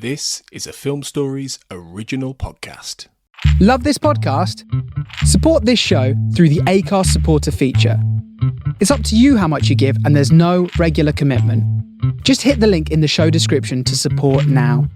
This is a Film Stories original podcast. Love this podcast? Support this show through the Acast supporter feature. It's up to you how much you give, and there's no regular commitment. Just hit the link in the show description to support now.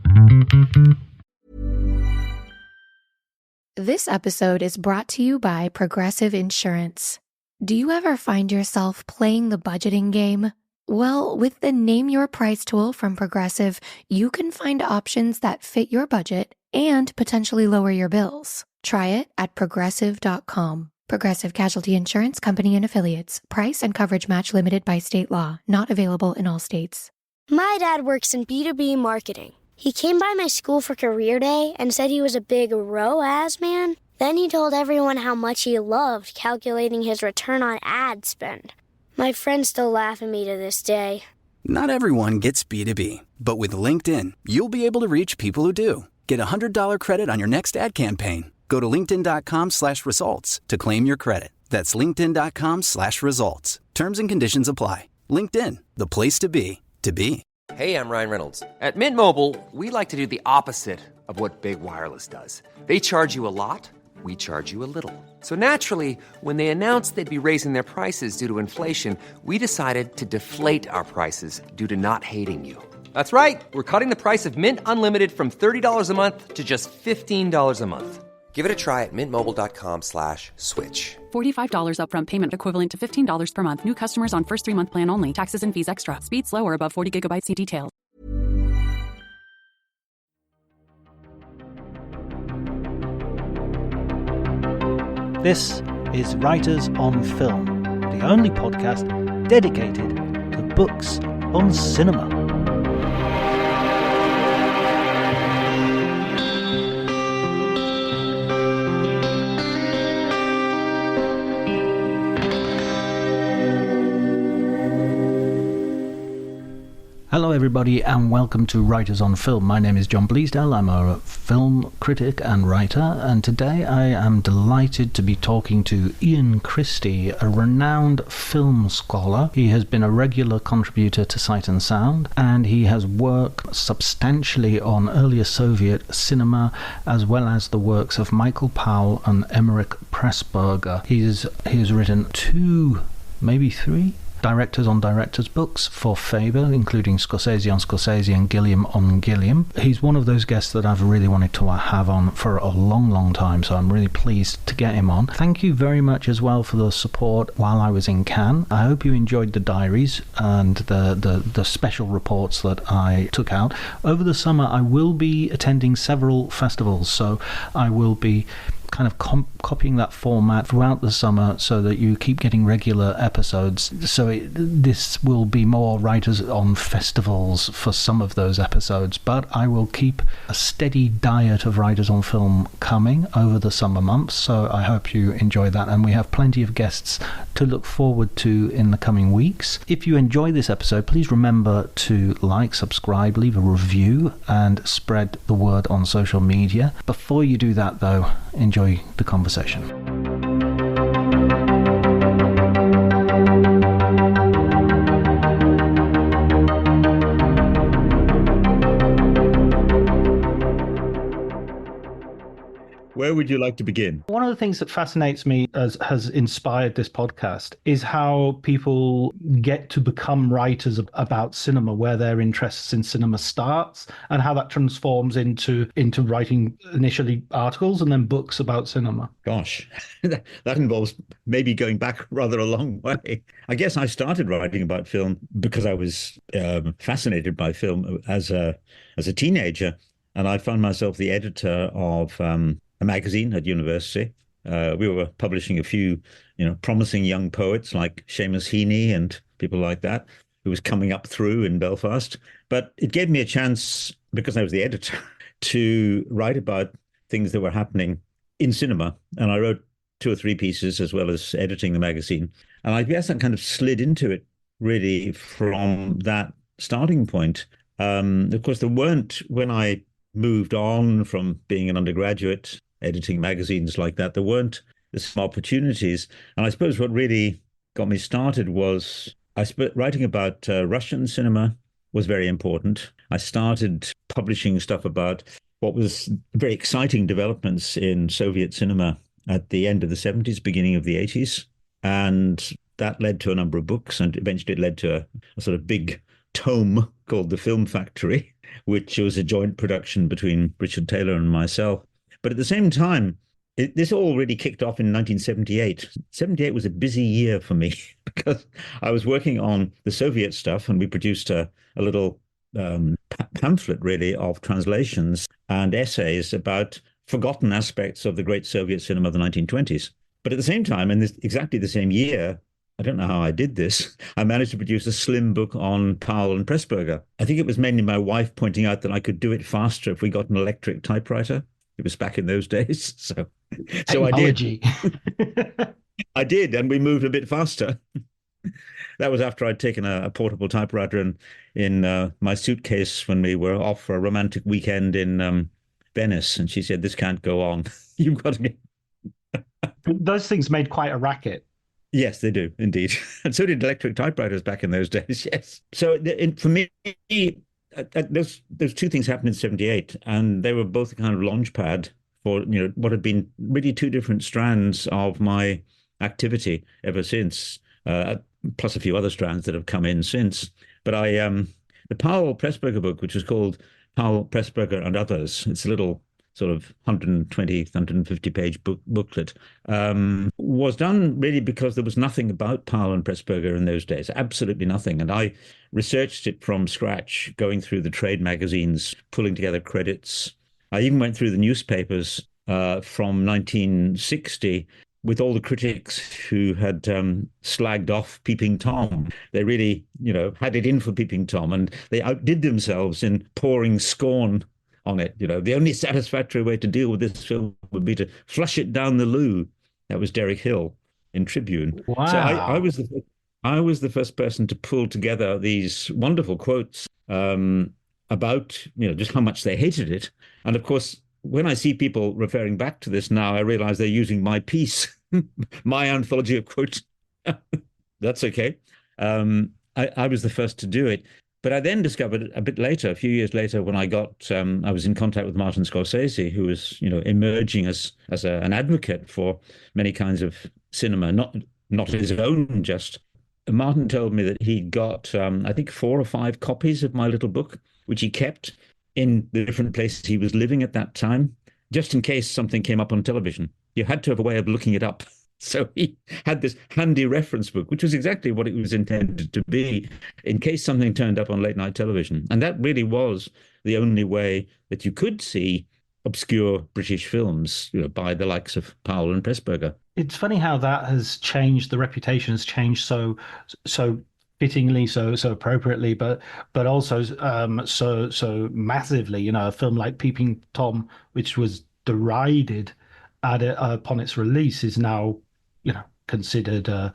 This episode is brought to you by Progressive Insurance. Do you ever find yourself playing the budgeting game? Well, with the Name Your Price tool from Progressive, you can find options that fit your budget and potentially lower your bills. Try it at Progressive.com. Progressive Casualty Insurance Company and Affiliates. Price and coverage match limited by state law. Not available in all states. My dad works in B2B marketing. He came by my school for career day and said he was a big ROAS man. Then he told everyone how much he loved calculating his return on ad spend. My friends still laugh at me to this day. Not everyone gets B2B, but with LinkedIn, you'll be able to reach people who do. Get a $100 credit on your next ad campaign. Go to linkedin.com/results to claim your credit. That's linkedin.com/results. Terms and conditions apply. LinkedIn, the place to be, to be. Hey, I'm Ryan Reynolds. At Mint Mobile, we like to do the opposite of what Big Wireless does. They charge you a lot, we charge you a little. So naturally, when they announced they'd be raising their prices due to inflation, we decided to deflate our prices due to not hating you. That's right. We're cutting the price of Mint Unlimited from $30 a month to just $15 a month. Give it a try at mintmobile.com/switch. $45 upfront payment equivalent to $15 per month. New customers on first 3-month plan only. Taxes and fees extra. Speed slower above 40 gigabytes. See details. This is Writers on Film, the only podcast dedicated to books on cinema. Hello everybody and welcome to Writers on Film. My name is John Bleasdale. I'm a film critic and writer, and today I am delighted to be talking to Ian Christie, a renowned film scholar. He has been a regular contributor to Sight and Sound, and he has worked substantially on earlier Soviet cinema as well as the works of Michael Powell and Emmerich Pressburger. He has written 2, maybe 3 directors on directors books for Faber, including Scorsese on Scorsese and Gilliam on Gilliam. He's one of those guests that I've really wanted to have on for a long time, so I'm really pleased to get him on. Thank you very much as well for the support while I was in Cannes. I hope you enjoyed the diaries and the special reports that I took out. Over the summer I will be attending several festivals, so I will be kind of copying that format throughout the summer so that you keep getting regular episodes. So this will be more writers on festivals for some of those episodes, but I will keep a steady diet of writers on film coming over the summer months, so I hope you enjoy that, and we have plenty of guests to look forward to in the coming weeks. If you enjoy this episode, please remember to like, subscribe, leave a review and spread the word on social media. Before you do that though, enjoy the conversation. Where would you like to begin? One of the things that fascinates me, as has inspired this podcast, is how people get to become writers about cinema, where their interests in cinema starts, and how that transforms into writing initially articles and then books about cinema. Gosh, that involves maybe going back rather a long way. I guess I started writing about film because I was fascinated by film as a teenager, and I found myself the editor of a magazine at university. We were publishing a few, promising young poets like Seamus Heaney and people like that, who was coming up through in Belfast. But it gave me a chance, because I was the editor, to write about things that were happening in cinema. And I wrote 2 or 3 pieces as well as editing the magazine. And I guess I kind of slid into it really from that starting point. Of course, there weren't, when I moved on from being an undergraduate editing magazines like that, there weren't the same opportunities. And I suppose what really got me started was writing about Russian cinema was very important. I started publishing stuff about what was very exciting developments in Soviet cinema at the end of the 70s, beginning of the 80s. And that led to a number of books, and eventually it led to a sort of big tome called The Film Factory, which was a joint production between Richard Taylor and myself. But at the same time, this all really kicked off in 1978. 78 was a busy year for me because I was working on the Soviet stuff, and we produced a little pamphlet, really, of translations and essays about forgotten aspects of the great Soviet cinema of the 1920s. But at the same time, in exactly the same year, I don't know how I did this, I managed to produce a slim book on Powell and Pressburger. I think it was mainly my wife pointing out that I could do it faster if we got an electric typewriter. It was back in those days. So Technology. I did, and we moved a bit faster. That was after I'd taken a portable typewriter in my suitcase when we were off for a romantic weekend in Venice. And she said, "This can't go on. You've got to get..." Those things made quite a racket. Yes, they do, indeed. And so did electric typewriters back in those days, yes. So for me, those two things happened in 78, and they were both a kind of launch pad for what had been really two different strands of my activity ever since, plus a few other strands that have come in since. But the Powell Pressburger book, which was called Powell, Pressburger and Others, it's a little sort of 120, 150 page booklet, was done really because there was nothing about Powell and Pressburger in those days, absolutely nothing. And I researched it from scratch, going through the trade magazines, pulling together credits. I even went through the newspapers from 1960 with all the critics who had slagged off Peeping Tom. They really, had it in for Peeping Tom, and they outdid themselves in pouring scorn on it. The only satisfactory way to deal with this film would be to flush it down the loo. That was Derek Hill in Tribune. Wow. So I was the first person to pull together these wonderful quotes about just how much they hated it. And of course, when I see people referring back to this now, I realize they're using my piece, my anthology of quotes. That's okay. I was the first to do it. But I then discovered a bit later, a few years later, when I was in contact with Martin Scorsese, who was, emerging as an advocate for many kinds of cinema, not his own just. Martin told me that he'd got, I think, 4 or 5 copies of my little book, which he kept in the different places he was living at that time, just in case something came up on television. You had to have a way of looking it up. So he had this handy reference book, which was exactly what it was intended to be, in case something turned up on late night television. And that really was the only way that you could see obscure British films, by the likes of Powell and Pressburger. It's funny how that has changed. The reputation has changed so fittingly, so appropriately, but also so massively. A film like Peeping Tom, which was derided upon its release, is now considered a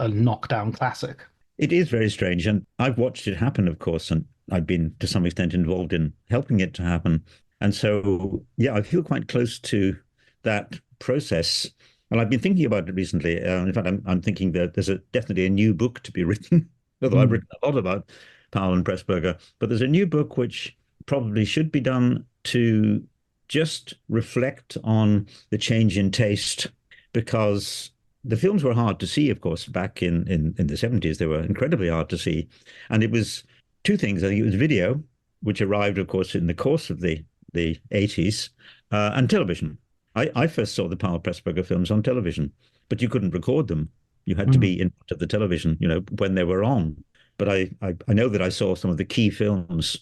knockdown classic. It is very strange, and I've watched it happen, of course, and I've been to some extent involved in helping it to happen. And so, yeah, I feel quite close to that process. And I've been thinking about it recently. In fact, I'm thinking that there's definitely a new book to be written, although I've written a lot about Powell and Pressburger. But there's a new book which probably should be done to just reflect on the change in taste, because the films were hard to see, of course, back in the 70s. They were incredibly hard to see. And it was two things. I think it was video, which arrived, of course, in the course of the 80s, and television. I first saw the Powell Pressburger films on television, but you couldn't record them. You had to be in front of the television, when they were on. But I know that I saw some of the key films,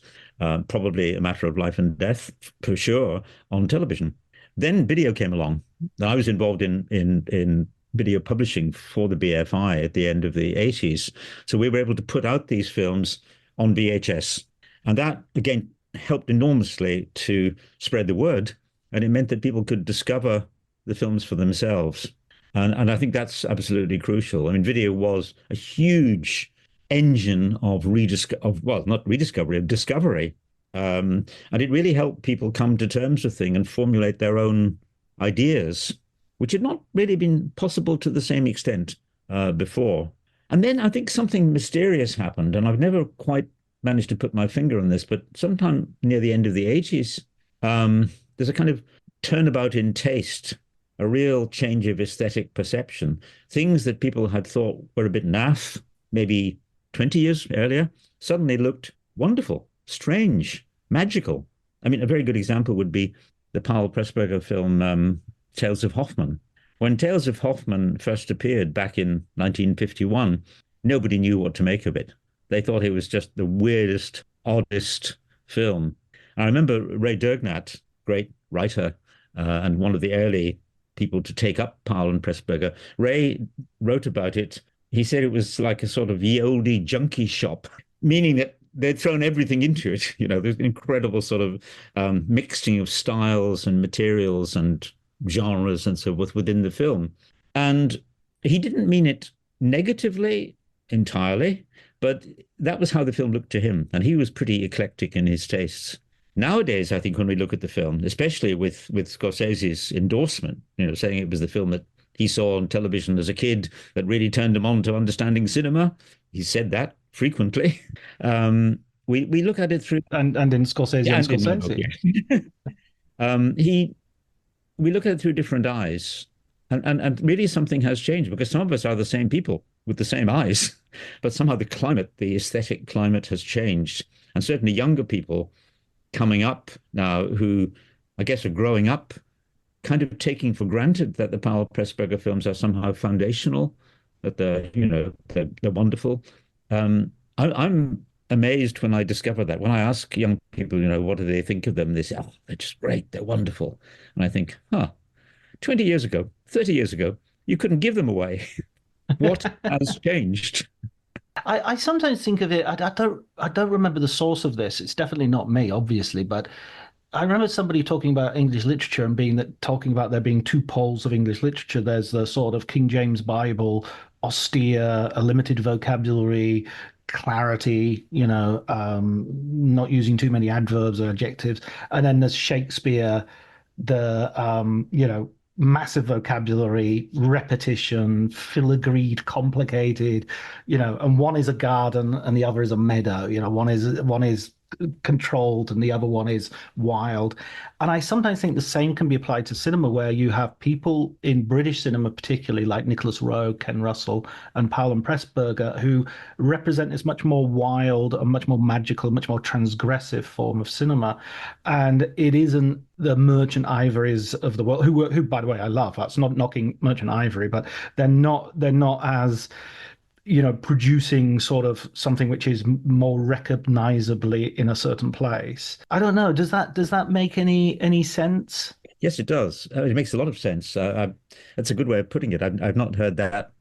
probably A Matter of Life and Death, for sure, on television. Then video came along. I was involved in video publishing for the BFI at the end of the 80s. So we were able to put out these films on VHS. And that, again, helped enormously to spread the word. And it meant that people could discover the films for themselves. And I think that's absolutely crucial. I mean, video was a huge engine of discovery. And it really helped people come to terms with things and formulate their own ideas, which had not really been possible to the same extent before. And then I think something mysterious happened, and I've never quite manage to put my finger on this, but sometime near the end of the 80s, there's a kind of turnabout in taste, a real change of aesthetic perception. Things that people had thought were a bit naff, maybe 20 years earlier, suddenly looked wonderful, strange, magical. I mean, a very good example would be the Powell Pressburger film Tales of Hoffmann. When Tales of Hoffmann first appeared back in 1951, nobody knew what to make of it. They thought it was just the weirdest, oddest film. I remember Ray Durgnat, great writer, and one of the early people to take up Powell and Pressburger. Ray wrote about it. He said it was like a sort of ye olde junkie shop, meaning that they'd thrown everything into it. There's an incredible sort of mixing of styles and materials and genres and so forth within the film. And he didn't mean it negatively entirely, but that was how the film looked to him. And he was pretty eclectic in his tastes. Nowadays, I think when we look at the film, especially with Scorsese's endorsement, saying it was the film that he saw on television as a kid that really turned him on to understanding cinema. He said that frequently. We look at it through... And in Scorsese and Scorsese. We look at it through different eyes. And really something has changed, because some of us are the same people with the same eyes, but somehow the aesthetic climate has changed. And certainly younger people coming up now who, I guess, are growing up kind of taking for granted that the Powell Pressburger films are somehow foundational, that they're wonderful. I'm amazed when I discover that. When I ask young people, what do they think of them? They say, oh, they're just great, they're wonderful. And I think, 20 years ago, 30 years ago, you couldn't give them away. What has changed? I sometimes think of it. I don't remember the source of this. It's definitely not me, obviously, but I remember somebody talking about English literature and talking about there being two poles of English literature. There's the sort of King James Bible, austere, a limited vocabulary, clarity, not using too many adverbs or adjectives, and then there's Shakespeare, the massive vocabulary, repetition, filigreed, complicated, and one is a garden and the other is a meadow. One is controlled and the other one is wild. And I sometimes think the same can be applied to cinema, where you have people in British cinema, particularly like Nicholas Rowe, Ken Russell, and Powell and Pressburger, who represent this much more wild and much more magical, much more transgressive form of cinema. And it isn't the Merchant Ivories of the world, who by the way, I love. That's not knocking Merchant Ivory, but they're not as producing sort of something which is more recognizably in a certain place. I don't know. Does that make any sense? Yes, it does. It makes a lot of sense. That's a good way of putting it. I've not heard that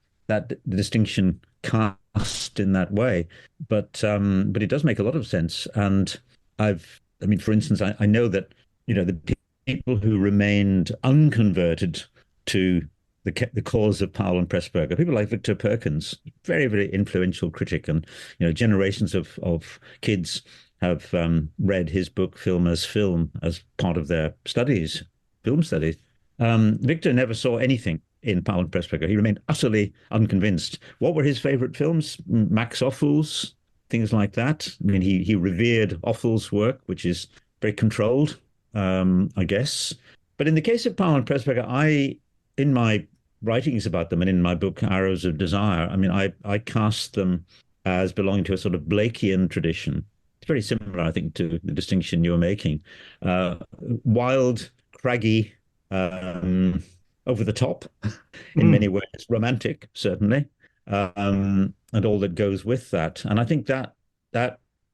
distinction cast in that way, but it does make a lot of sense. And for instance, I know that the people who remained unconverted to the cause of Powell and Pressburger, people like Victor Perkins, very, very influential critic, and generations of kids have read his book Film as Film as part of their studies, film studies. Victor never saw anything in Powell and Pressburger. He remained utterly unconvinced. What were his favorite films? Max Ophuls, things like that. I mean, he revered Ophuls' work, which is very controlled, I guess. But in the case of Powell and Pressburger, in my writings about them and in my book Arrows of Desire, I cast them as belonging to a sort of Blakean tradition. It's very similar, I think, to the distinction you were making. Wild, craggy, over the top, in many ways, romantic, certainly, and all that goes with that. And I think that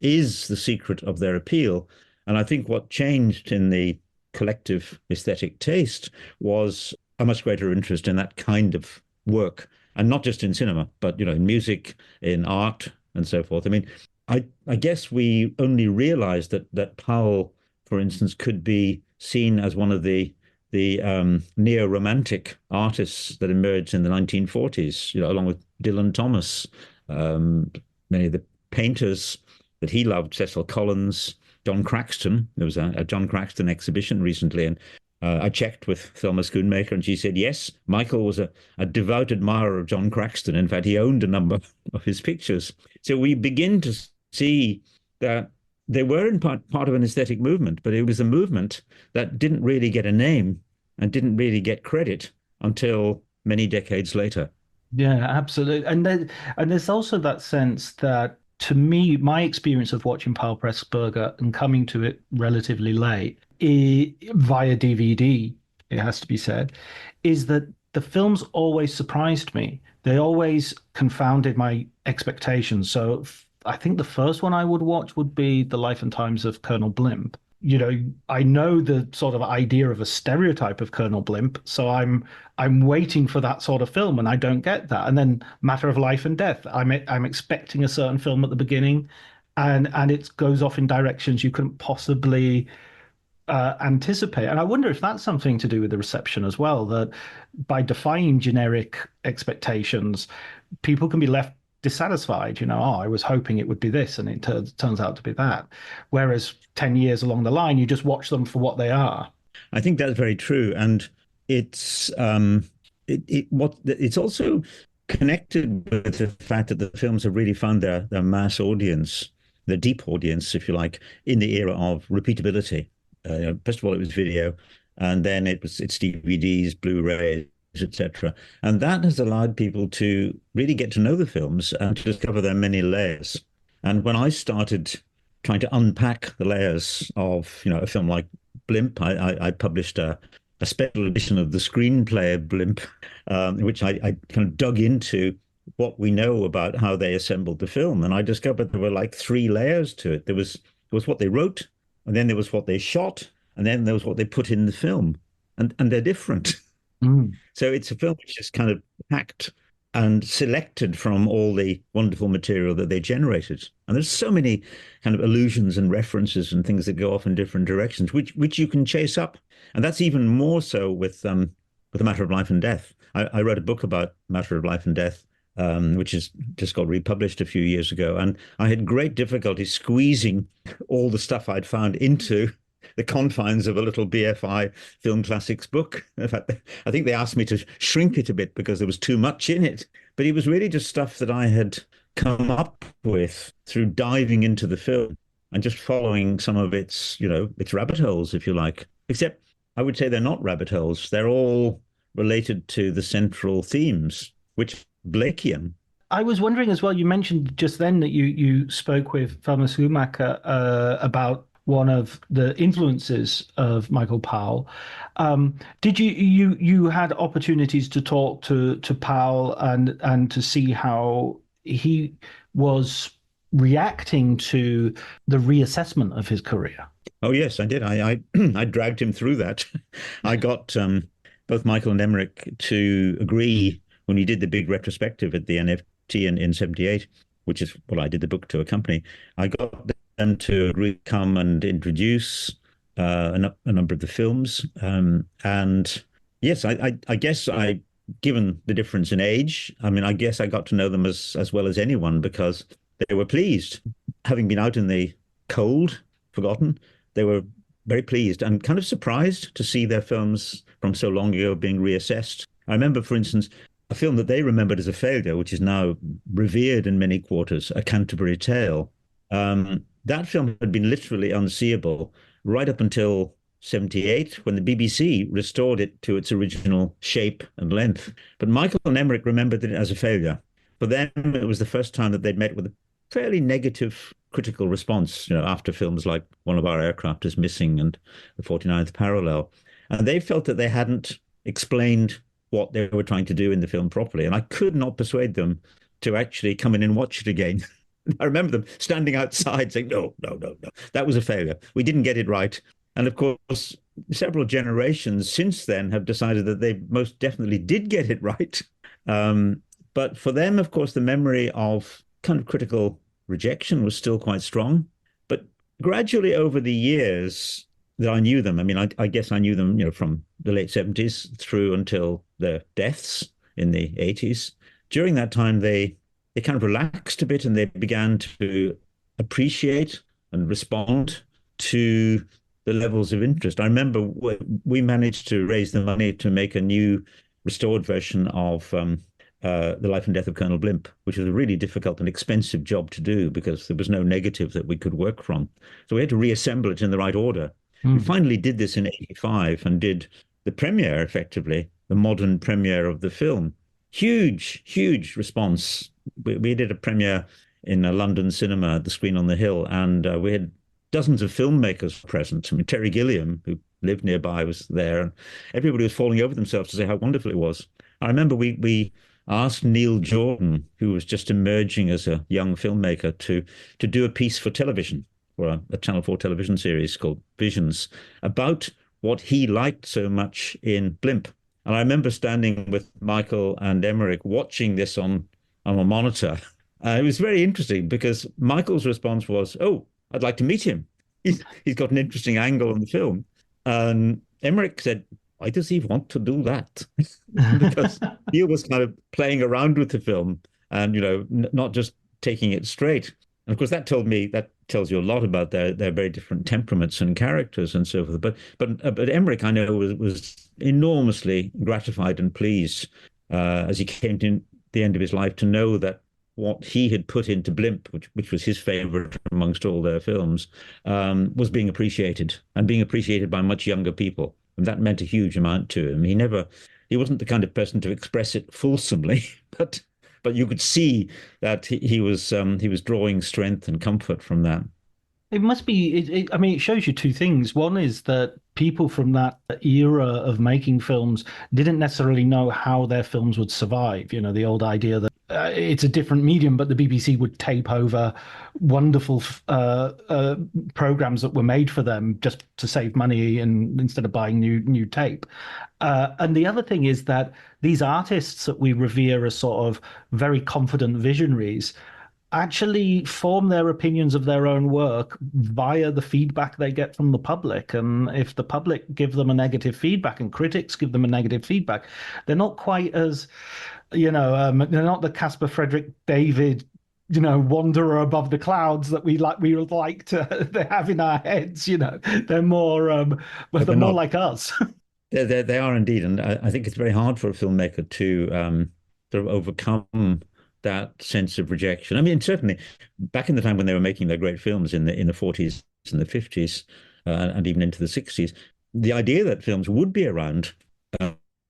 is the secret of their appeal. And I think what changed in the collective aesthetic taste was a much greater interest in that kind of work, and not just in cinema, but in music, in art, and so forth. I guess we only realized that Powell, for instance, could be seen as one of the neo-romantic artists that emerged in the 1940s, along with Dylan Thomas, many of the painters that he loved, Cecil Collins, John Craxton. There was a John Craxton exhibition recently, and I checked with Thelma Schoonmaker, and she said, yes, Michael was a devout admirer of John Craxton. In fact, he owned a number of his pictures. So we begin to see that they were in part of an aesthetic movement, but it was a movement that didn't really get a name and didn't really get credit until many decades later. Yeah, absolutely. And there's also that sense that, to me, my experience of watching Powell Pressburger and coming to it relatively late, via DVD, it has to be said, is that the films always surprised me. They always confounded my expectations. So I think the first one I would watch would be The Life and Times of Colonel Blimp. You know, I know the sort of idea of a stereotype of Colonel Blimp, so I'm waiting for that sort of film, and I don't get that. And then Matter of Life and Death, I'm expecting a certain film at the beginning, and it goes off in directions you couldn't possibly anticipate. And I wonder if that's something to do with the reception as well, that by defying generic expectations, people can be left dissatisfied. You know, oh, I was hoping it would be this, and it turns out to be that. Whereas 10 years along the line, you just watch them for what they are. I think that's very true. And it's it's also connected with the fact that the films have really found their mass audience, the deep audience, if you like, in the era of repeatability. First of all, it was video, and then it's DVDs, Blu-rays, etc. And that has allowed people to really get to know the films and to discover their many layers. And when I started trying to unpack the layers of, a film like Blimp, I published a special edition of the screenplay of Blimp, in which I kind of dug into what we know about how they assembled the film. And I discovered there were like 3 layers to it. There was what they wrote, and then there was what they shot, and then there was what they put in the film. And they're different. So it's a film which is kind of packed and selected from all the wonderful material that they generated. And there's so many kind of allusions and references and things that go off in different directions, which you can chase up. And that's even more so with The Matter of Life and Death. I wrote a book about Matter of Life and Death, which is just got republished a few years ago. And I had great difficulty squeezing all the stuff I'd found into the confines of a little BFI Film Classics book. In fact, I think they asked me to shrink it a bit because there was too much in it. But it was really just stuff that I had come up with through diving into the film and just following some of its rabbit holes, if you like. Except I would say they're not rabbit holes. They're all related to the central themes, which Blakean. I was wondering as well, you mentioned just then that you spoke with Thomas Schumacher about one of the influences of Michael Powell. Did you had opportunities to talk to Powell and to see how he was reacting to the reassessment of his career? Oh yes, I did. I dragged him through that. I got both Michael and Emmerich to agree when we did the big retrospective at the NFT in 78, which is what I did the book to accompany. I got them to agree, come and introduce a number of the films. And yes, I guess given the difference in age, I guess I got to know them as well as anyone because they were pleased. Having been out in the cold, forgotten, they were very pleased and kind of surprised to see their films from so long ago being reassessed. I remember, for instance, a film that they remembered as a failure, which is now revered in many quarters, A Canterbury Tale. That film had been literally unseeable right up until 78, when the BBC restored it to its original shape and length. But Michael and Emmerich remembered it as a failure. For them, it was the first time that they'd met with a fairly negative critical response, after films like One of Our Aircraft is Missing and The 49th Parallel. And they felt that they hadn't explained what they were trying to do in the film properly. And I could not persuade them to actually come in and watch it again. I remember them standing outside saying, no, that was a failure. We didn't get it right. And of course, several generations since then have decided that they most definitely did get it right. But for them, of course, the memory of kind of critical rejection was still quite strong. But gradually over the years that I knew them, I guess I knew them, from the late 70s through until their deaths in the 80s. During that time, they kind of relaxed a bit and they began to appreciate and respond to the levels of interest. I remember we managed to raise the money to make a new restored version of The Life and Death of Colonel Blimp, which was a really difficult and expensive job to do because there was no negative that we could work from. So we had to reassemble it in the right order. We finally did this in 85 and did the premiere, effectively, the modern premiere of the film. Huge, huge response. We did a premiere in a London cinema at the Screen on the Hill, and we had dozens of filmmakers present. I mean, Terry Gilliam, who lived nearby, was there, and everybody was falling over themselves to say how wonderful it was. I remember we asked Neil Jordan, who was just emerging as a young filmmaker, to do a piece for television, or a Channel 4 television series called Visions, about what he liked so much in Blimp. And I remember standing with Michael and Emmerich watching this on a monitor. It was very interesting because Michael's response was, "Oh, I'd like to meet him. He's got an interesting angle on the film." And Emmerich said, "Why does he want to do that?" Because he was kind of playing around with the film and, not just taking it straight. And of course, that tells you a lot about their very different temperaments and characters and so forth. But Emmerich, I know, was enormously gratified and pleased as he came to the end of his life to know that what he had put into Blimp, which was his favorite amongst all their films, was being appreciated by much younger people. And that meant a huge amount to him. He wasn't the kind of person to express it fulsomely, but you could see that he was drawing strength and comfort from that. It must be, I mean, it shows you two things. One is that people from that era of making films didn't necessarily know how their films would survive. The old idea that it's a different medium, but the BBC would tape over wonderful programs that were made for them just to save money and instead of buying new tape. And the other thing is that these artists that we revere as sort of very confident visionaries actually form their opinions of their own work via the feedback they get from the public. And if the public give them a negative feedback and critics give them a negative feedback, they're not quite as, they're not the Caspar Frederick David, wanderer above the clouds that we would like to have in our heads. They're more, but they're more like us. They are indeed, and I think it's very hard for a filmmaker to sort of overcome that sense of rejection. I mean, certainly back in the time when they were making their great films in the 40s and the 50s and even into the 60s, the idea that films would be around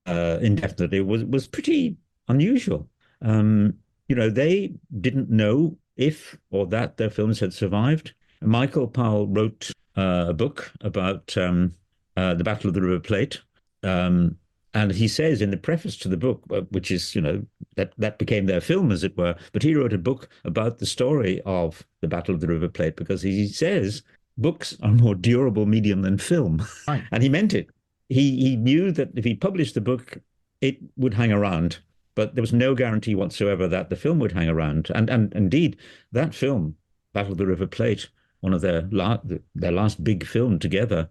indefinitely was pretty unusual. They didn't know if or that their films had survived. Michael Powell wrote a book about the Battle of the River Plate. And he says in the preface to the book, which is, that became their film, as it were, but he wrote a book about the story of the Battle of the River Plate because he says books are a more durable medium than film. Right. And he meant it. He knew that if he published the book, it would hang around, but there was no guarantee whatsoever that the film would hang around. And indeed, that film, Battle of the River Plate, one of their last big film together,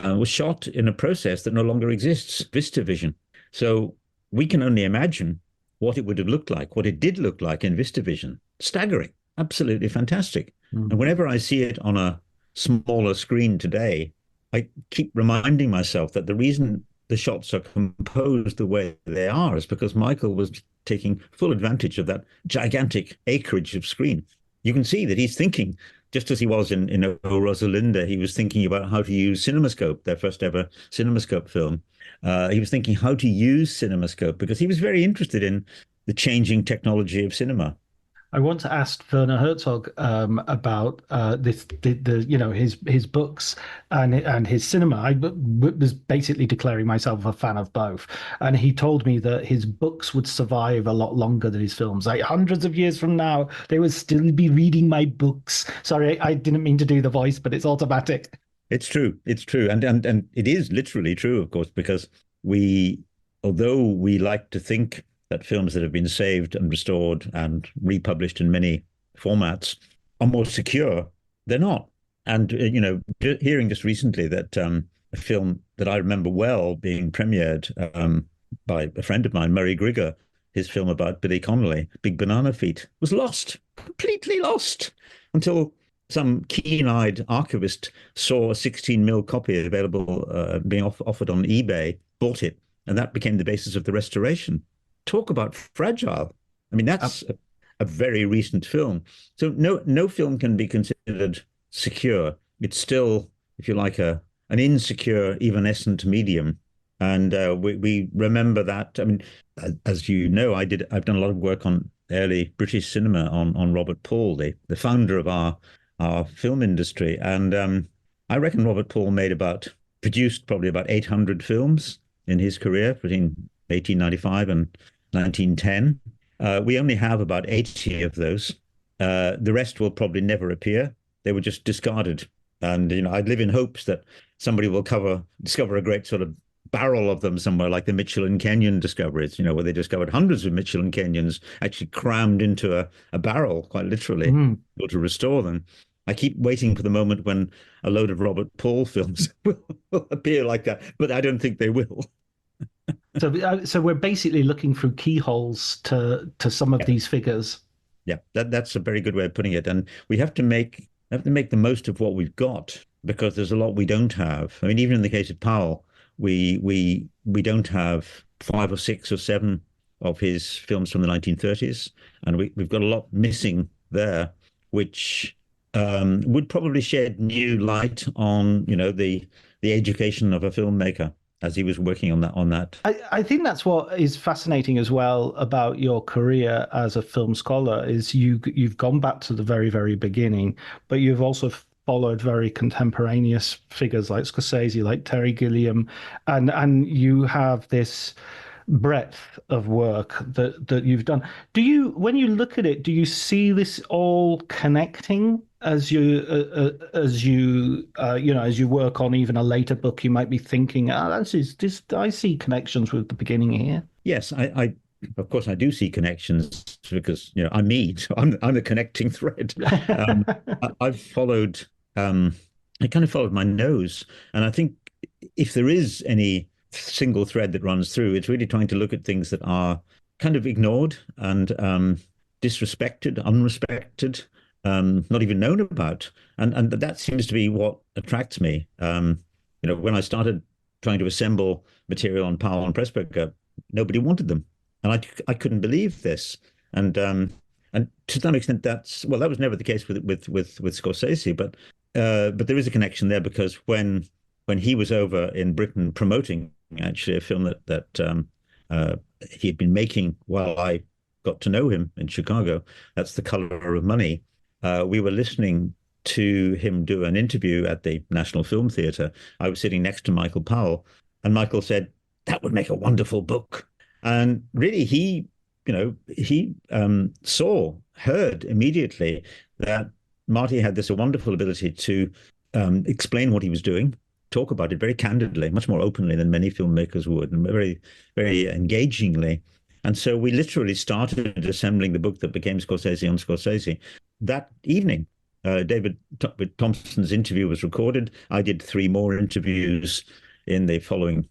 was shot in a process that no longer exists, VistaVision. So we can only imagine what it would have looked like, what it did look like in VistaVision. Staggering, absolutely fantastic. And whenever I see it on a smaller screen today, I keep reminding myself that the reason the shots are composed the way they are is because Michael was taking full advantage of that gigantic acreage of screen. You can see that he's thinking, just as he was in O Rosalinda, he was thinking about how to use CinemaScope, their first ever CinemaScope film. He was thinking how to use CinemaScope because he was very interested in the changing technology of cinema. I want to ask Werner Herzog about his books and his cinema. I was basically declaring myself a fan of both, and he told me that his books would survive a lot longer than his films. Like hundreds of years from now, they would still be reading my books. Sorry, I didn't mean to do the voice, but it's automatic. It's true, and it is literally true, of course, because although we like to think that films that have been saved and restored and republished in many formats are more secure, they're not. And, hearing just recently that a film that I remember well being premiered by a friend of mine, Murray Grigger, his film about Billy Connolly, Big Banana Feet, was lost, completely lost, until some keen-eyed archivist saw a 16mm copy available, being offered on eBay, bought it, and that became the basis of the restoration. talk about fragile. I mean, that's a very recent film. So no film can be considered secure. It's still, if you like, an insecure, evanescent medium. And we remember that. I mean, as you know, I've done a lot of work on early British cinema on Robert Paul, the founder of our film industry. And I reckon Robert Paul produced probably about 800 films in his career between 1895 and 1910. We only have about 80 of those. The rest will probably never appear. They were just discarded. And, I live in hopes that somebody will discover a great sort of barrel of them somewhere, like the Michelin Canyon discoveries, where they discovered hundreds of Michelin Canyons actually crammed into a barrel, quite literally, able to restore them. I keep waiting for the moment when a load of Robert Paul films will appear like that, but I don't think they will. So we're basically looking through keyholes to some of these figures. Yeah, that's a very good way of putting it. And we have to make the most of what we've got, because there's a lot we don't have. I mean, even in the case of Powell, we don't have 5 or 6 or 7 of his films from the 1930s, and we've got a lot missing there, which would probably shed new light on the education of a filmmaker as he was working on that. I think that's what is fascinating as well about your career as a film scholar is you've gone back to the very, very beginning, but you've also followed very contemporaneous figures like Scorsese, like Terry Gilliam, and you have this breadth of work that you've done. When you look at it, do you see this all connecting as you work on even a later book? You might be thinking, I see connections with the beginning here. Yes, I of course I do see connections, because I'm me, so I'm the connecting thread. I've followed. I kind of followed my nose, and I think if there is any single thread that runs through, it's really trying to look at things that are kind of ignored and disrespected, unrespected, not even known about, and that seems to be what attracts me. When I started trying to assemble material on Powell and Pressburger, nobody wanted them, and I couldn't believe this, and to some extent that was never the case with Scorsese, but there is a connection there, because when he was over in Britain promoting actually a film that he had been making while I got to know him in Chicago, that's The Color of Money. We were listening to him do an interview at the National Film Theatre. I was sitting next to Michael Powell, and Michael said, "That would make a wonderful book." And really, he heard immediately that Marty had this wonderful ability to explain what he was doing, talk about it very candidly, much more openly than many filmmakers would, and very, very engagingly. And so we literally started assembling the book that became Scorsese on Scorsese that evening. David Thompson's interview was recorded. I did 3 more interviews in the following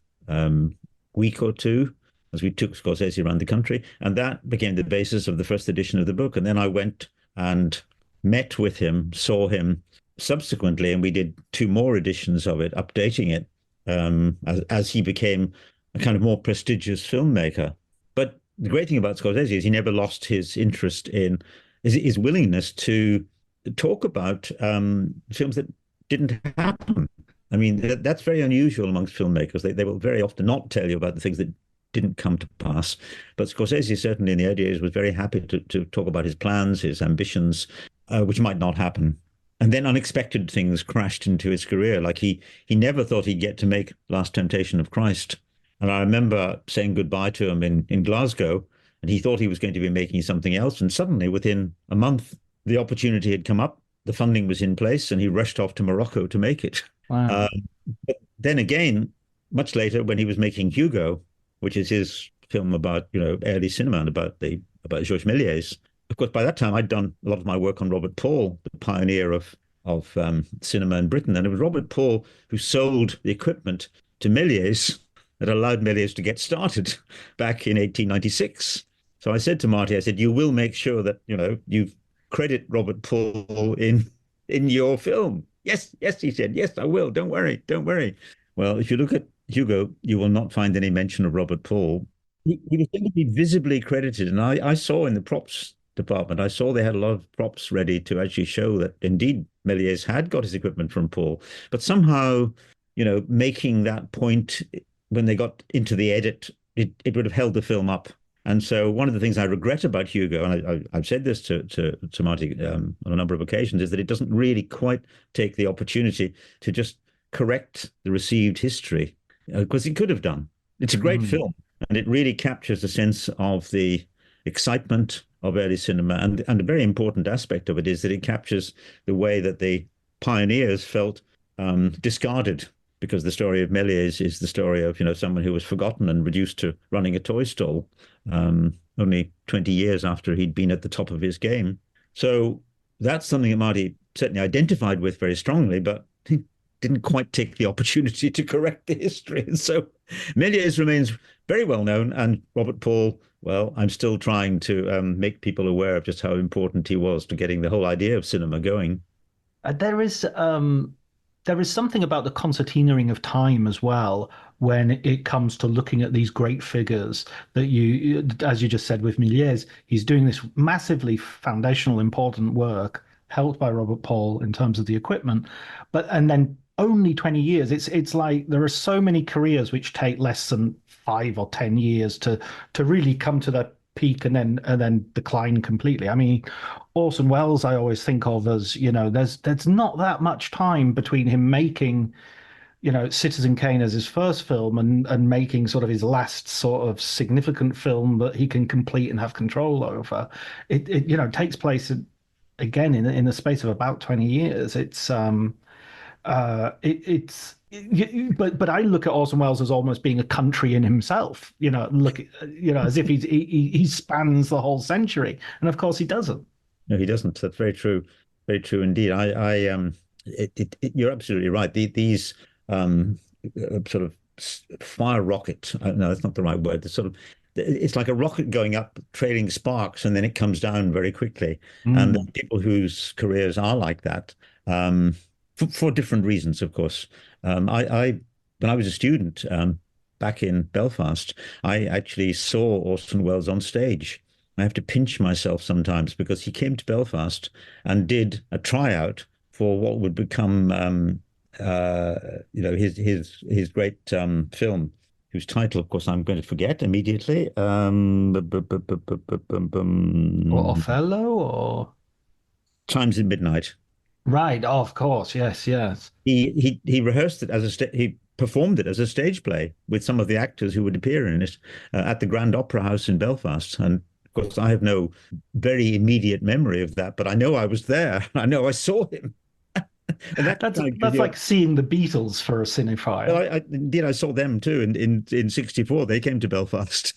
week or 2 as we took Scorsese around the country. And that became the basis of the first edition of the book. And then I went and met with him, saw him subsequently, and we did 2 more editions of it, updating it as he became a kind of more prestigious filmmaker. But the great thing about Scorsese is he never lost his interest in his willingness to talk about films that didn't happen. I mean, that's very unusual amongst filmmakers. They will very often not tell you about the things that didn't come to pass. But Scorsese, certainly in the early days, was very happy to talk about his plans, his ambitions, which might not happen. And then unexpected things crashed into his career. Like he never thought he'd get to make Last Temptation of Christ. And I remember saying goodbye to him in Glasgow, and he thought he was going to be making something else. And suddenly, within a month, the opportunity had come up, the funding was in place, and he rushed off to Morocco to make it. Wow. But then again, much later, when he was making Hugo, which is his film about early cinema and about Georges Méliès. Of course, by that time, I'd done a lot of my work on Robert Paul, the pioneer of cinema in Britain. And it was Robert Paul who sold the equipment to Méliès that allowed Méliès to get started back in 1896. So I said to Marty, you will make sure that, you credit Robert Paul in your film. Yes, he said. Yes, I will. Don't worry. Well, if you look at Hugo, you will not find any mention of Robert Paul. he was going to be visibly credited, and I saw in the props department, I saw they had a lot of props ready to actually show that indeed Méliès had got his equipment from Paul, but somehow, making that point when they got into the edit, it would have held the film up. And so one of the things I regret about Hugo, and I've said this to Marty on a number of occasions, is that it doesn't really quite take the opportunity to just correct the received history, because it could have done. It's a great film, and it really captures the sense of the excitement of early cinema. And a very important aspect of it is that it captures the way that the pioneers felt discarded, because the story of Méliès is the story of, someone who was forgotten and reduced to running a toy stall only 20 years after he'd been at the top of his game. So that's something that Marty certainly identified with very strongly, but he didn't quite take the opportunity to correct the history. And so Méliès remains very well known, and Robert Paul, well, I'm still trying to make people aware of just how important he was to getting the whole idea of cinema going. There is something about the concertinaing of time as well when it comes to looking at these great figures that you, as you just said with Méliès, he's doing this massively foundational, important work helped by Robert Paul in terms of the equipment, and then only 20 years. It's like there are so many careers which take less than 5 or 10 years to really come to that peak and then decline completely. I mean, Orson Welles, I always think of as, there's not that much time between him making, Citizen Kane as his first film and making sort of his last sort of significant film that he can complete and have control over. It takes place again in the space of about 20 years. But I look at Orson Welles as almost being a country in himself. As if he spans the whole century, and of course he doesn't. No, he doesn't. That's very true indeed. You're absolutely right. These sort of fire rocket. No, that's not the right word. It's like a rocket going up, trailing sparks, and then it comes down very quickly. And the people whose careers are like that, for different reasons, of course. When I was a student back in Belfast, I actually saw Orson Welles on stage. I have to pinch myself sometimes because he came to Belfast and did a tryout for what would become, his great film, whose title, of course, I'm going to forget immediately. Or Othello, or Chimes in Midnight. Right. Oh, of course. Yes. He rehearsed it he performed it as a stage play with some of the actors who would appear in it at the Grand Opera House in Belfast. And of course, I have no very immediate memory of that, but I know I was there. I know I saw him. And that's like seeing the Beatles for a cinephile. Well, indeed, I saw them too. In '64, they came to Belfast.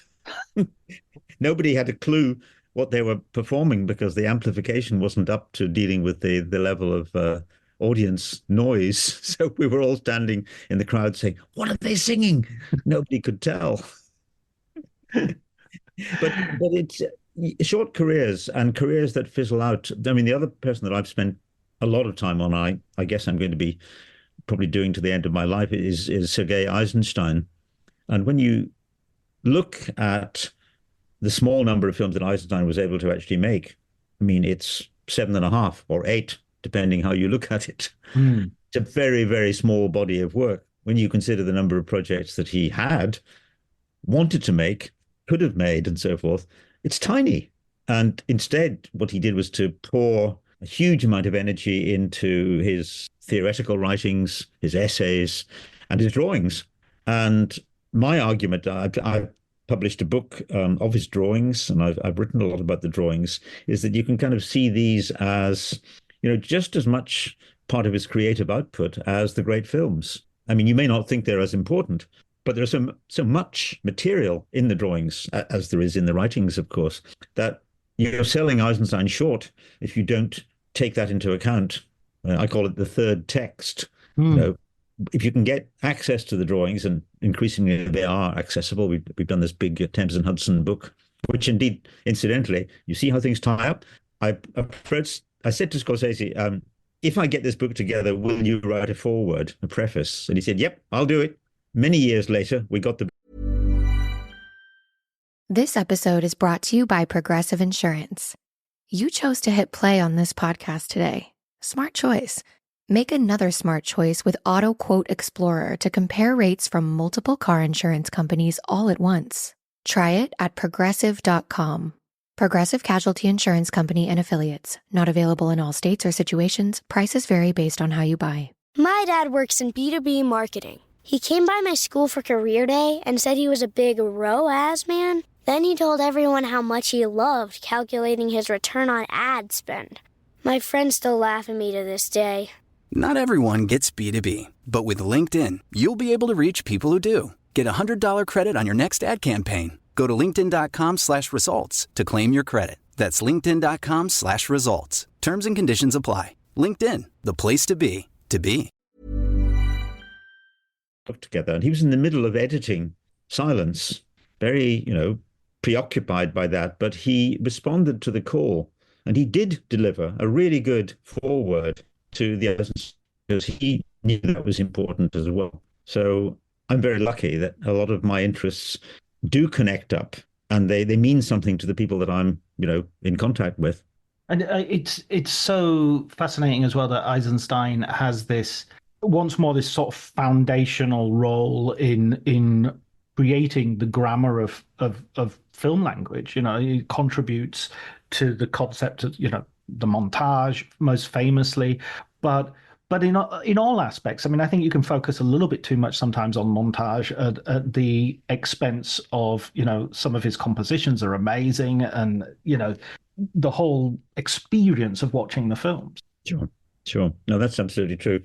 Nobody had a clue what they were performing because the amplification wasn't up to dealing with the level of audience noise. So we were all standing in the crowd saying, "What are they singing?" Nobody could tell. But it's short careers and careers that fizzle out. I mean, the other person that I've spent a lot of time on, I guess I'm going to be probably doing to the end of my life, is Sergei Eisenstein. And when you look at the small number of films that Eisenstein was able to actually make, I mean, it's 7.5 or 8, depending how you look at it. It's a very, very small body of work when you consider the number of projects that he had, wanted to make, could have made, and so forth. It's tiny. And instead, what he did was to pour a huge amount of energy into his theoretical writings, his essays, and his drawings. And my argument, I published a book of his drawings, and I've written a lot about the drawings, is that you can kind of see these as, just as much part of his creative output as the great films. I mean, you may not think they're as important, but there's so much material in the drawings, as there is in the writings, of course, that you're selling Eisenstein short if you don't take that into account. I call it the third text. If you can get access to the drawings, and increasingly they are accessible. We've done this big Thames and Hudson book, which indeed, incidentally, you see how things tie up. I said to Scorsese, if I get this book together, will you write a foreword, a preface? And he said, yep, I'll do it. Many years later, we got the This episode is brought to you by Progressive Insurance. You chose to hit play on this podcast today. Smart choice. Make another smart choice with Auto Quote Explorer to compare rates from multiple car insurance companies all at once. Try it at progressive.com. Progressive Casualty Insurance Company and Affiliates. Not available in all states or situations. Prices vary based on how you buy. My dad works in B2B marketing. He came by my school for career day and said he was a big ROAS man. Then he told everyone how much he loved calculating his return on ad spend. My friends still laugh at me to this day. Not everyone gets B2B, but with LinkedIn, you'll be able to reach people who do. Get a $100 credit on your next ad campaign. Go to linkedin.com/results to claim your credit. That's linkedin.com/results. Terms and conditions apply. LinkedIn, the place to be, to be. Together, and he was in the middle of editing Silence, very, preoccupied by that, but he responded to the call, and he did deliver a really good forward to the others because he knew that was important as well. So I'm very lucky that a lot of my interests do connect up, and they mean something to the people that I'm, in contact with. And it's so fascinating as well that Eisenstein has this sort of foundational role in creating the grammar of film language. He contributes to the concept of the montage most famously, but in all aspects. I mean, I think you can focus a little bit too much sometimes on montage at the expense of some of his compositions are amazing, and the whole experience of watching the films. Sure. No, that's absolutely true.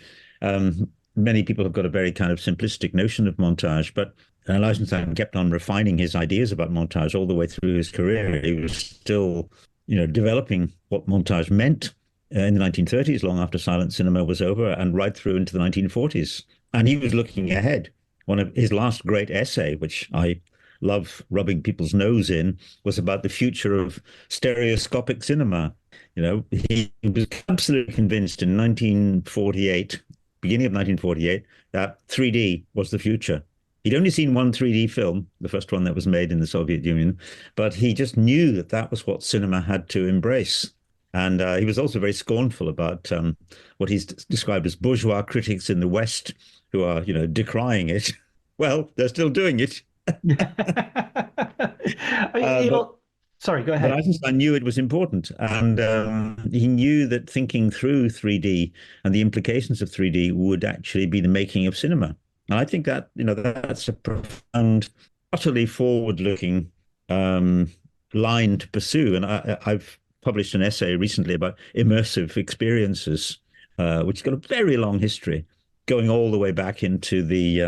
Many people have got a very kind of simplistic notion of montage, but Eisenstein kept on refining his ideas about montage all the way through his career. He was still, developing what montage meant in the 1930s, long after silent cinema was over, and right through into the 1940s. And he was looking ahead. One of his last great essay, which I love rubbing people's nose in, was about the future of stereoscopic cinema. He was absolutely convinced in 1948, beginning of 1948, that 3D was the future. He'd only seen one 3D film, the first one that was made in the Soviet Union, but he just knew that that was what cinema had to embrace. And he was also very scornful about what he's described as bourgeois critics in the West who are, decrying it. Well, they're still doing it. Sorry, go ahead. But Eisenstein knew it was important, and he knew that thinking through 3D and the implications of 3D would actually be the making of cinema. And I think that, that's a profound, utterly forward-looking line to pursue. And I've published an essay recently about immersive experiences, which has got a very long history, going all the way back into the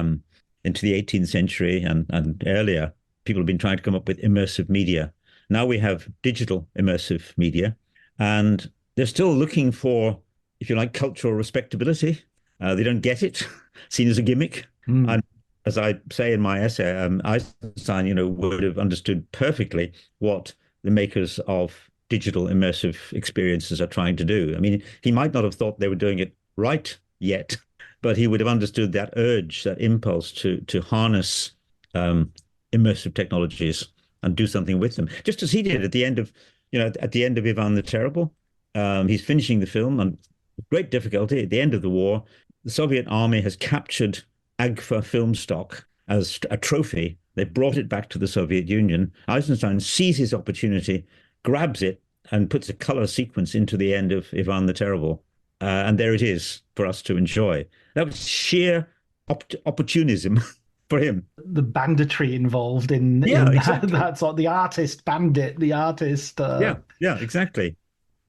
18th century and earlier. People have been trying to come up with immersive media. Now we have digital immersive media, and they're still looking for, if you like, cultural respectability. They don't get it, seen as a gimmick. And as I say in my essay, Eisenstein, would have understood perfectly what the makers of digital immersive experiences are trying to do. I mean, he might not have thought they were doing it right yet, but he would have understood that urge, that impulse to harness immersive technologies and do something with them, just as he did at the end of Ivan the Terrible. He's finishing the film, and with great difficulty at the end of the war, the Soviet army has captured Agfa film stock as a trophy. They brought it back to the Soviet Union. Eisenstein sees his opportunity, grabs it, and puts a color sequence into the end of Ivan the Terrible. And there it is for us to enjoy. That was sheer opportunism for him. The banditry involved in exactly. That's what the artist bandit, the artist. Yeah, exactly.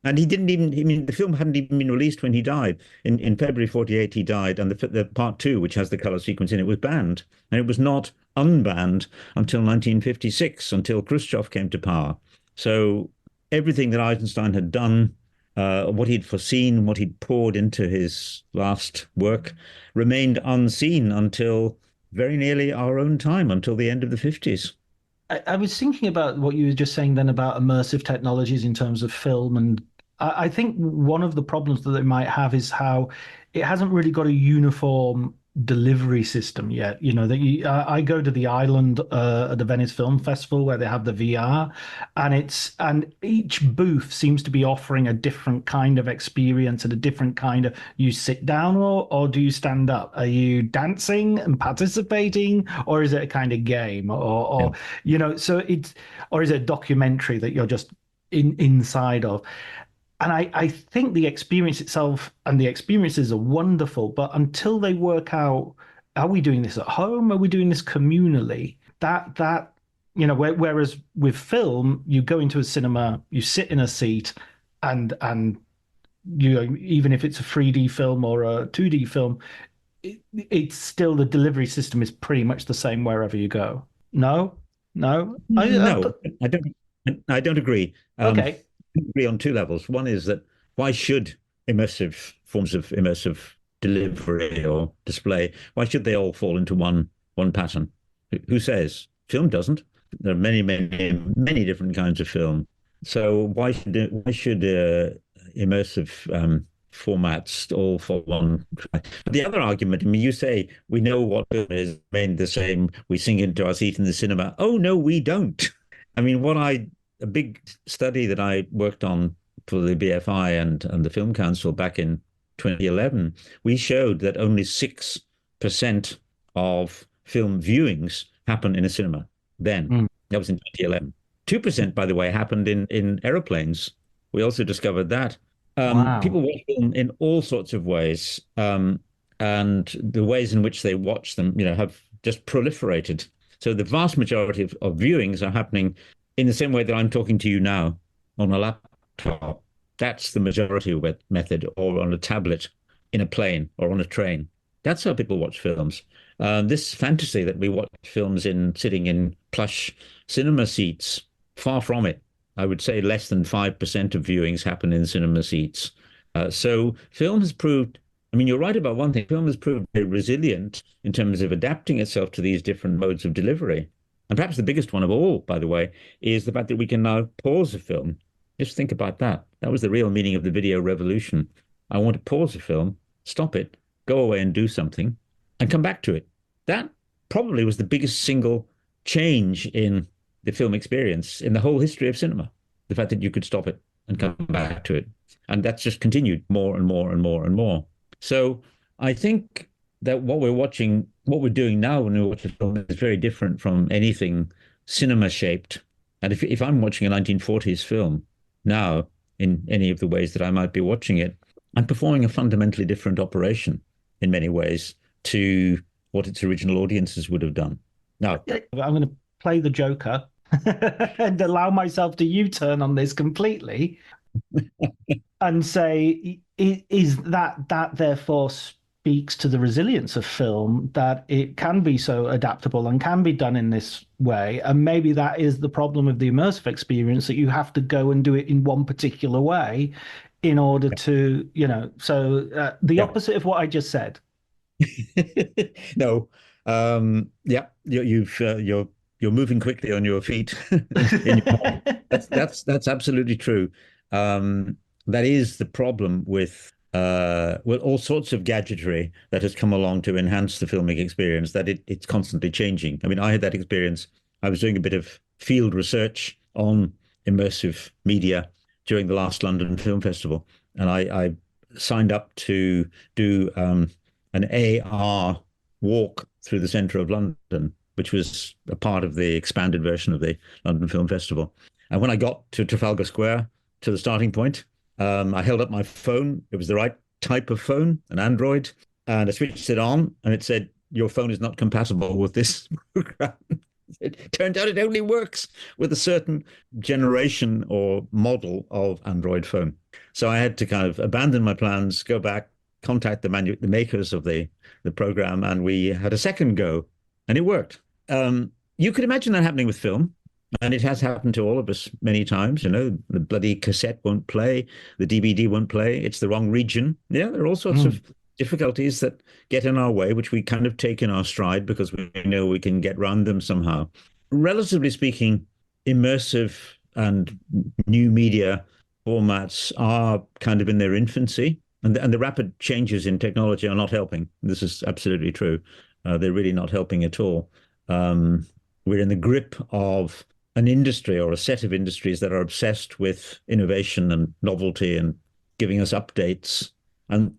And he didn't even, the film hadn't even been released when he died. In February 1948, he died, and the part 2, which has the color sequence in it, was banned. And it was not unbanned until 1956, until Khrushchev came to power. So everything that Eisenstein had done, what he'd foreseen, what he'd poured into his last work, remained unseen until very nearly our own time, until the end of the 50s. I was thinking about what you were just saying then about immersive technologies in terms of film, and I think one of the problems that they might have is how it hasn't really got a uniform delivery system yet. You know, I go to the island at the Venice Film Festival where they have the VR, and each booth seems to be offering a different kind of experience and a different kind of, you sit down or do you stand up? Are you dancing and participating, or is it a kind of game, or you know, so or is it a documentary that you're just inside of? And I think the experience itself and the experiences are wonderful, but until they work out, are we doing this at home? Are we doing this communally? That you know, whereas with film, you go into a cinema, you sit in a seat, and you know, even if it's a 3D film or a 2D film, it's still, the delivery system is pretty much the same wherever you go. No, no, No, I don't. I don't agree. Okay. Agree on two levels. One is that why should immersive forms of immersive delivery or display, why should they all fall into one pattern? Who says? Film doesn't. There are many, many, many different kinds of film. So why should immersive formats all fall one track? But the other argument, I mean, you say we know what film is, remained the same. We sink into our seat in the cinema. Oh no, we don't. I mean, a big study that I worked on for the BFI and the Film Council back in 2011, we showed that only 6% of film viewings happen in a cinema then. That was in 2011. 2%, by the way, happened in aeroplanes. We also discovered that. Wow. People watch film in all sorts of ways, and the ways in which they watch them, you know, have just proliferated. So the vast majority of viewings are happening in the same way that I'm talking to you now on a laptop. That's the majority method, or on a tablet, in a plane, or on a train. That's how people watch films. This fantasy that we watch films sitting in plush cinema seats, far from it. I would say less than 5% of viewings happen in cinema seats. So film has proved, I mean, you're right about one thing, film has proved very resilient in terms of adapting itself to these different modes of delivery. And perhaps the biggest one of all, by the way, is the fact that we can now pause a film. Just think about that. That was the real meaning of the video revolution. I want to pause a film, stop it, go away and do something, and come back to it. That probably was the biggest single change in the film experience in the whole history of cinema. The fact that you could stop it and come back to it. And that's just continued more and more and more and more. So I think that what we're doing now when we watch a film is very different from anything cinema shaped. And if I'm watching a 1940s film now, in any of the ways that I might be watching it, I'm performing a fundamentally different operation in many ways to what its original audiences would have done. Now, I'm going to play the Joker and allow myself to U-turn on this completely and say, is that therefore speaks to the resilience of film, that it can be so adaptable and can be done in this way. And maybe that is the problem of the immersive experience, that you have to go and do it in one particular way in order to, you know, so the opposite of what I just said. No, you're moving quickly on your feet. That's absolutely true. That is the problem with all sorts of gadgetry that has come along to enhance the filming experience, that it's constantly changing. I mean, I had that experience. I was doing a bit of field research on immersive media during the last London Film Festival, and I signed up to do an AR walk through the centre of London, which was a part of the expanded version of the London Film Festival. And when I got to Trafalgar Square, to the starting point, I held up my phone. It was the right type of phone, an Android, and I switched it on, and it said, "Your phone is not compatible with this program." It turned out it only works with a certain generation or model of Android phone. So I had to kind of abandon my plans, go back, contact the makers of the program, and we had a second go, and it worked. You could imagine that happening with film. And it has happened to all of us many times. You know, the bloody cassette won't play, the DVD won't play, it's the wrong region. Yeah, there are all sorts of difficulties that get in our way, which we kind of take in our stride because we know we can get around them somehow. Relatively speaking, immersive and new media formats are kind of in their infancy. and the rapid changes in technology are not helping. This is absolutely true. They're really not helping at all. We're in the grip of an industry or a set of industries that are obsessed with innovation and novelty and giving us updates, and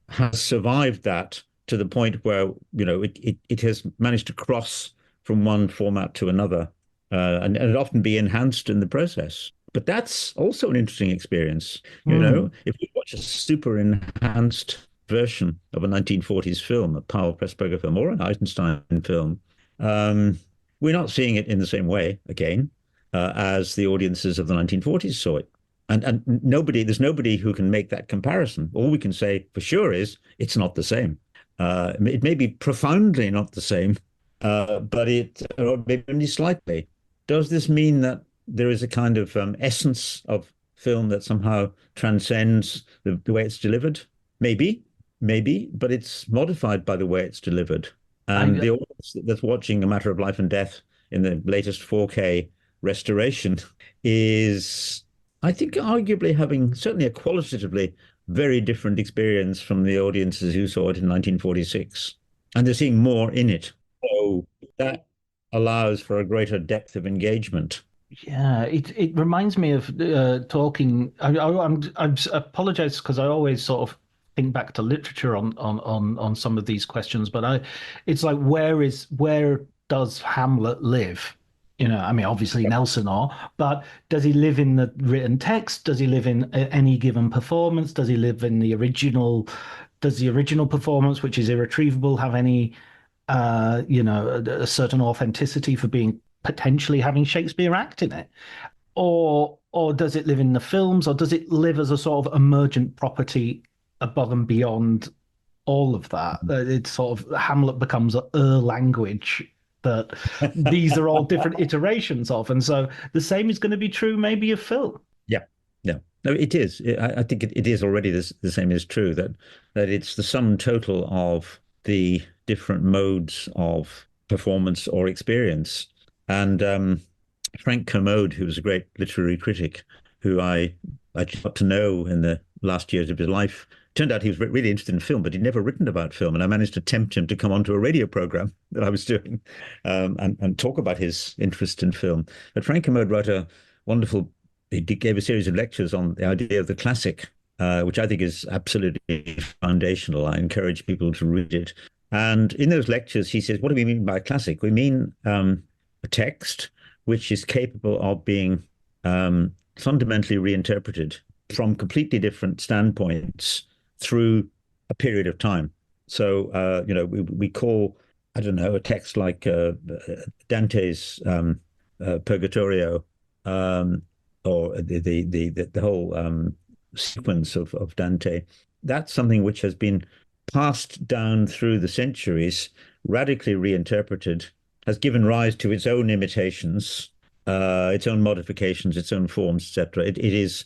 has survived that to the point where it has managed to cross from one format to another, and it often be enhanced in the process. But that's also an interesting experience. If you watch a super enhanced version of a 1940s film, a Powell Pressburger film or an Eisenstein film, we're not seeing it in the same way again as the audiences of the 1940s saw it. And there's nobody who can make that comparison. All we can say for sure is it's not the same. It may be profoundly not the same, but or maybe only slightly. Does this mean that there is a kind of essence of film that somehow transcends the way it's delivered? Maybe, but it's modified by the way it's delivered. And the audience that's watching A Matter of Life and Death in the latest 4K restoration is, I think, arguably having certainly a qualitatively very different experience from the audiences who saw it in 1946. And they're seeing more in it. So that allows for a greater depth of engagement. Yeah, it reminds me of talking. I apologize because I always sort of think back to literature on some of these questions, but it's like where does Hamlet live? I mean, obviously Nelson but does he live in the written text? Does he live in any given performance? Does he live in the original? Does the original performance, which is irretrievable, have any a certain authenticity for being potentially having Shakespeare act in it? Or does it live in the films, or does it live as a sort of emergent property above and beyond all of that? It's sort of Hamlet becomes a language that these are all different iterations of. And so the same is going to be true maybe of film. Yeah. No, it is. I think it is already the same is true, that it's the sum total of the different modes of performance or experience. And Frank Kermode, who was a great literary critic, who I got to know in the last years of his life, turned out he was really interested in film, but he'd never written about film. And I managed to tempt him to come onto a radio program that I was doing and talk about his interest in film. But Frank Kermode wrote he gave a series of lectures on the idea of the classic, which I think is absolutely foundational. I encourage people to read it. And in those lectures, he says, what do we mean by classic? We mean a text which is capable of being fundamentally reinterpreted from completely different standpoints through a period of time. So, we call, I don't know, a text like Dante's Purgatorio, or the whole sequence of Dante. That's something which has been passed down through the centuries, radically reinterpreted, has given rise to its own imitations, its own modifications, its own forms, etc. It is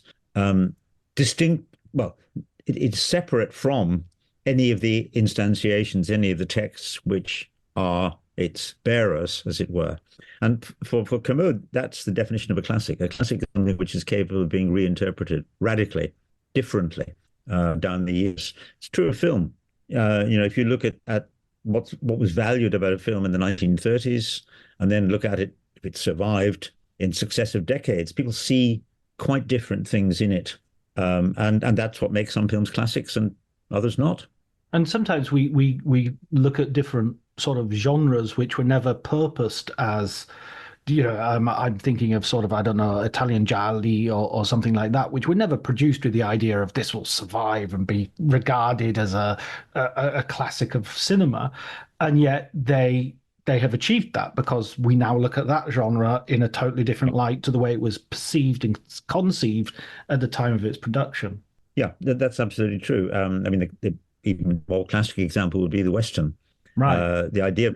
distinct. Well, it's separate from any of the instantiations, any of the texts which are its bearers, as it were. And for Kermode, that's the definition of a classic. A classic is something which is capable of being reinterpreted radically, differently down the years. It's true of film. If you look at what was valued about a film in the 1930s, and then look at it, if it survived in successive decades, people see quite different things in it. And that's what makes some films classics and others not. And sometimes we look at different sort of genres which were never purposed as, I'm thinking of sort of, I don't know, Italian gialli or something like that, which were never produced with the idea of this will survive and be regarded as a classic of cinema. And yet they have achieved that because we now look at that genre in a totally different light to the way it was perceived and conceived at the time of its production. Yeah, that's absolutely true. The even more classic example would be the Western. Right. The idea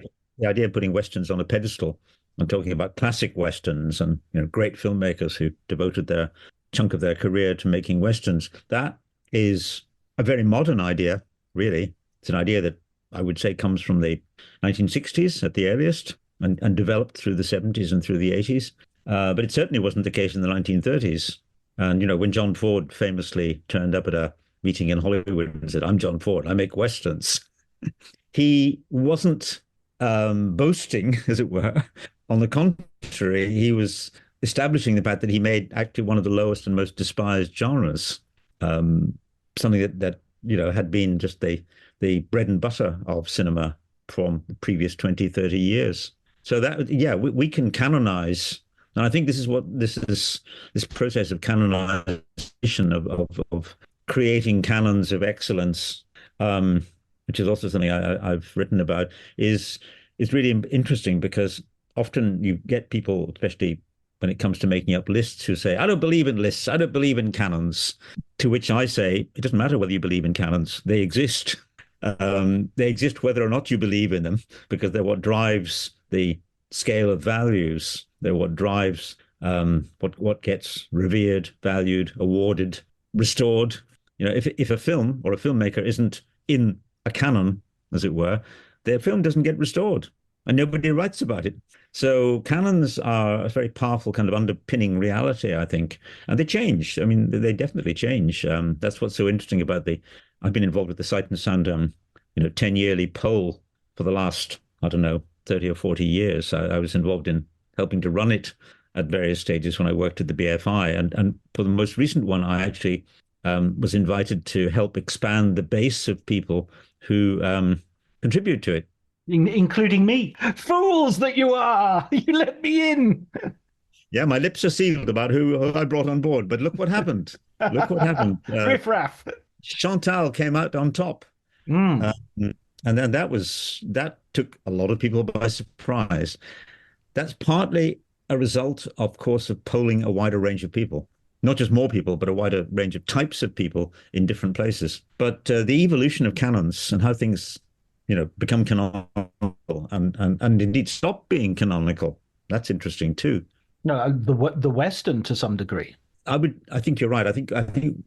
of putting Westerns on a pedestal and talking about classic Westerns and great filmmakers who devoted their chunk of their career to making Westerns, that is a very modern idea, really. It's an idea that I would say comes from the 1960s at the earliest and developed through the 70s and through the 80s. But it certainly wasn't the case in the 1930s. And, when John Ford famously turned up at a meeting in Hollywood and said, "I'm John Ford. I make westerns." He wasn't boasting, as it were. On the contrary, he was establishing the fact that he made actually one of the lowest and most despised genres, something that had been just the bread and butter of cinema from the previous 20, 30 years. So that, yeah, we can canonize. And I think this is this process of canonization of creating canons of excellence, which is also something I've written about, is really interesting because often you get people, especially when it comes to making up lists, who say, "I don't believe in lists. I don't believe in canons." To which I say, it doesn't matter whether you believe in canons. They exist. They exist whether or not you believe in them, because they're what drives the scale of values. They're what drives what gets revered, valued, awarded, restored. If a film or a filmmaker isn't in a canon, as it were, their film doesn't get restored, and nobody writes about it. So canons are a very powerful kind of underpinning reality, I think, and they change. I mean, they definitely change. That's what's so interesting about I've been involved with the Sight and Sound, 10-yearly poll for the last, I don't know, 30 or 40 years. I was involved in helping to run it at various stages when I worked at the BFI, and for the most recent one, I actually was invited to help expand the base of people who contribute to it. Including me. Fools that you are! You let me in! Yeah, my lips are sealed about who I brought on board, but look what happened. Look what happened. Riff raff. Chantal came out on top. And then that took a lot of people by surprise. That's partly a result, of course, of polling a wider range of people. Not just more people, but a wider range of types of people in different places. But the evolution of canons and how things become canonical and indeed stop being canonical. That's interesting too. No, the Western to some degree. I think you're right. I think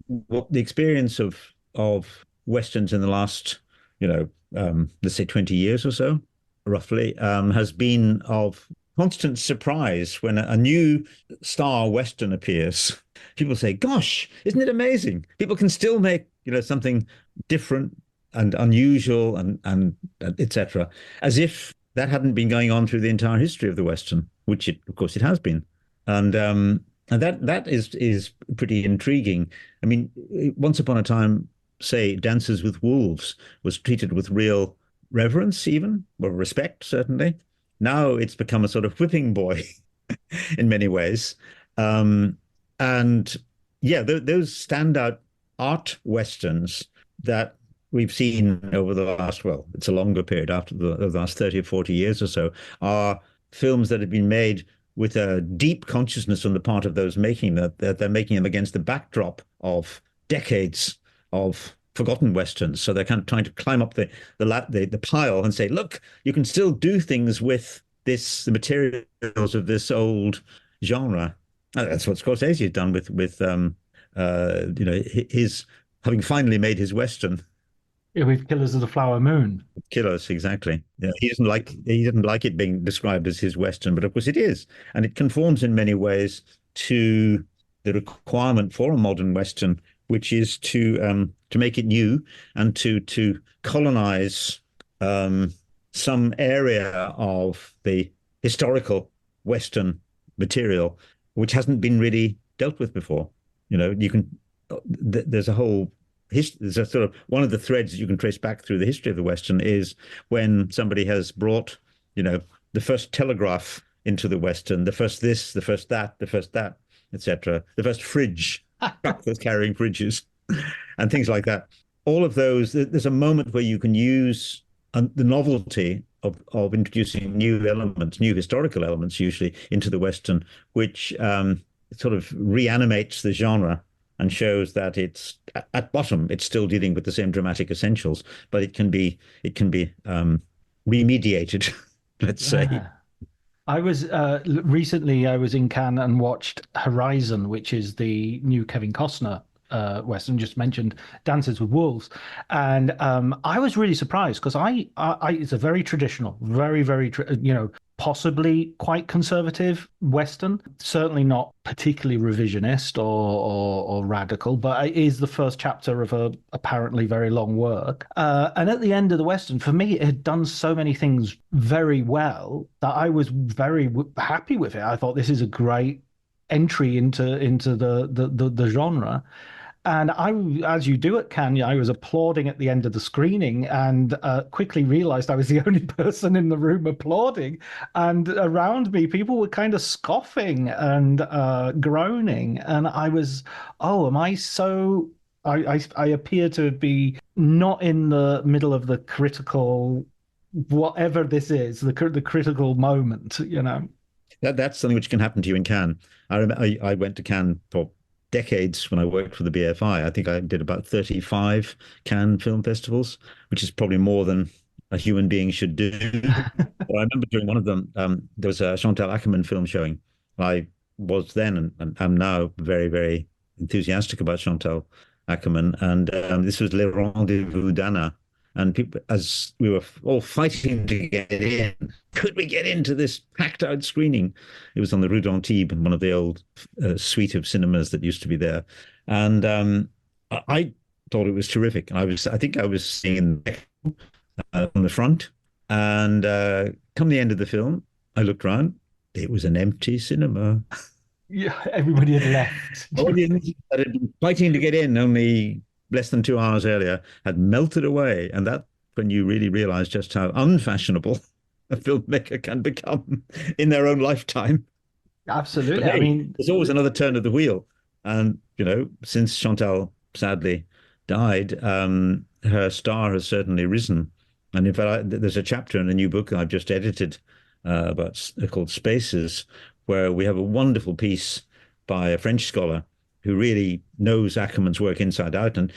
what the experience of Westerns in the last, let's say 20 years or so, roughly, has been of constant surprise when a new star Western appears. People say, "Gosh, isn't it amazing? People can still make, something different and unusual and etc." As if that hadn't been going on through the entire history of the Western, which of course it has been, and that is pretty intriguing. I mean, once upon a time, say, Dances with Wolves was treated with real reverence, even, or respect, certainly. Now it's become a sort of whipping boy in many ways, and yeah, those standout art Westerns that we've seen over the last, it's a longer period, after the last 30 or 40 years or so, are films that have been made with a deep consciousness on the part of those making that they're making them against the backdrop of decades of forgotten Westerns. So they're kind of trying to climb up the pile and say, "Look, you can still do things with the materials of this old genre." That's what Scorsese has done with his having finally made his Western. Yeah, with Killers of the Flower Moon. Killers, exactly. Yeah, he didn't like it being described as his Western, but of course it is, and it conforms in many ways to the requirement for a modern Western, which is to make it new and to colonize some area of the historical Western material which hasn't been really dealt with before. There's a sort of one of the threads that you can trace back through the history of the Western is when somebody has brought, the first telegraph into the Western, the first this, the first that, etc., the first fridge, truck that's carrying fridges, and things like that. All of those, there's a moment where you can use the novelty of introducing new elements, new historical elements, usually into the Western, which sort of reanimates the genre and shows that it's at bottom, it's still dealing with the same dramatic essentials, but it can be remediated, let's say. I was recently I was in Cannes and watched Horizon, which is the new Kevin Costner Western. Just mentioned Dances with Wolves, and I was really surprised because it's a very traditional, very possibly quite conservative Western. Certainly not particularly revisionist or radical, but it is the first chapter of a apparently very long work. And at the end of the Western, for me, it had done so many things very well that I was very happy with it. I thought this is a great entry into the genre. And I, as you do at Cannes, I was applauding at the end of the screening and quickly realized I was the only person in the room applauding. And around me, people were kind of scoffing and groaning. And I was, oh, am I so... I appear to be not in the middle of the critical, whatever this is, the critical moment, you know. That's something which can happen to you in Cannes. I went to Cannes for decades when I worked for the BFI. I think I did about 35 Cannes film festivals, which is probably more than a human being should do. But I remember during one of them, there was a Chantal Akerman film showing. I was then and am now very, very enthusiastic about Chantal Akerman. And this was Le Rendezvous d'Anna. And people, as we were all fighting to get in, could we get into this packed out screening? It was on the Rue d'Antibes, one of the old suite of cinemas that used to be there. And I thought it was terrific. I think I was seeing on the front. And come the end of the film, I looked around. It was an empty cinema. Yeah, everybody had left. Audience that had been fighting to get in only less than 2 hours earlier had melted away. And that when you really realize just how unfashionable a filmmaker can become in their own lifetime. Absolutely. Hey, I mean, there's always another turn of the wheel. And, you know, since Chantal sadly died, her star has certainly risen. And in fact, there's a chapter in a new book I've just edited called Spaces, where we have a wonderful piece by a French scholar who really knows Ackerman's work inside out. And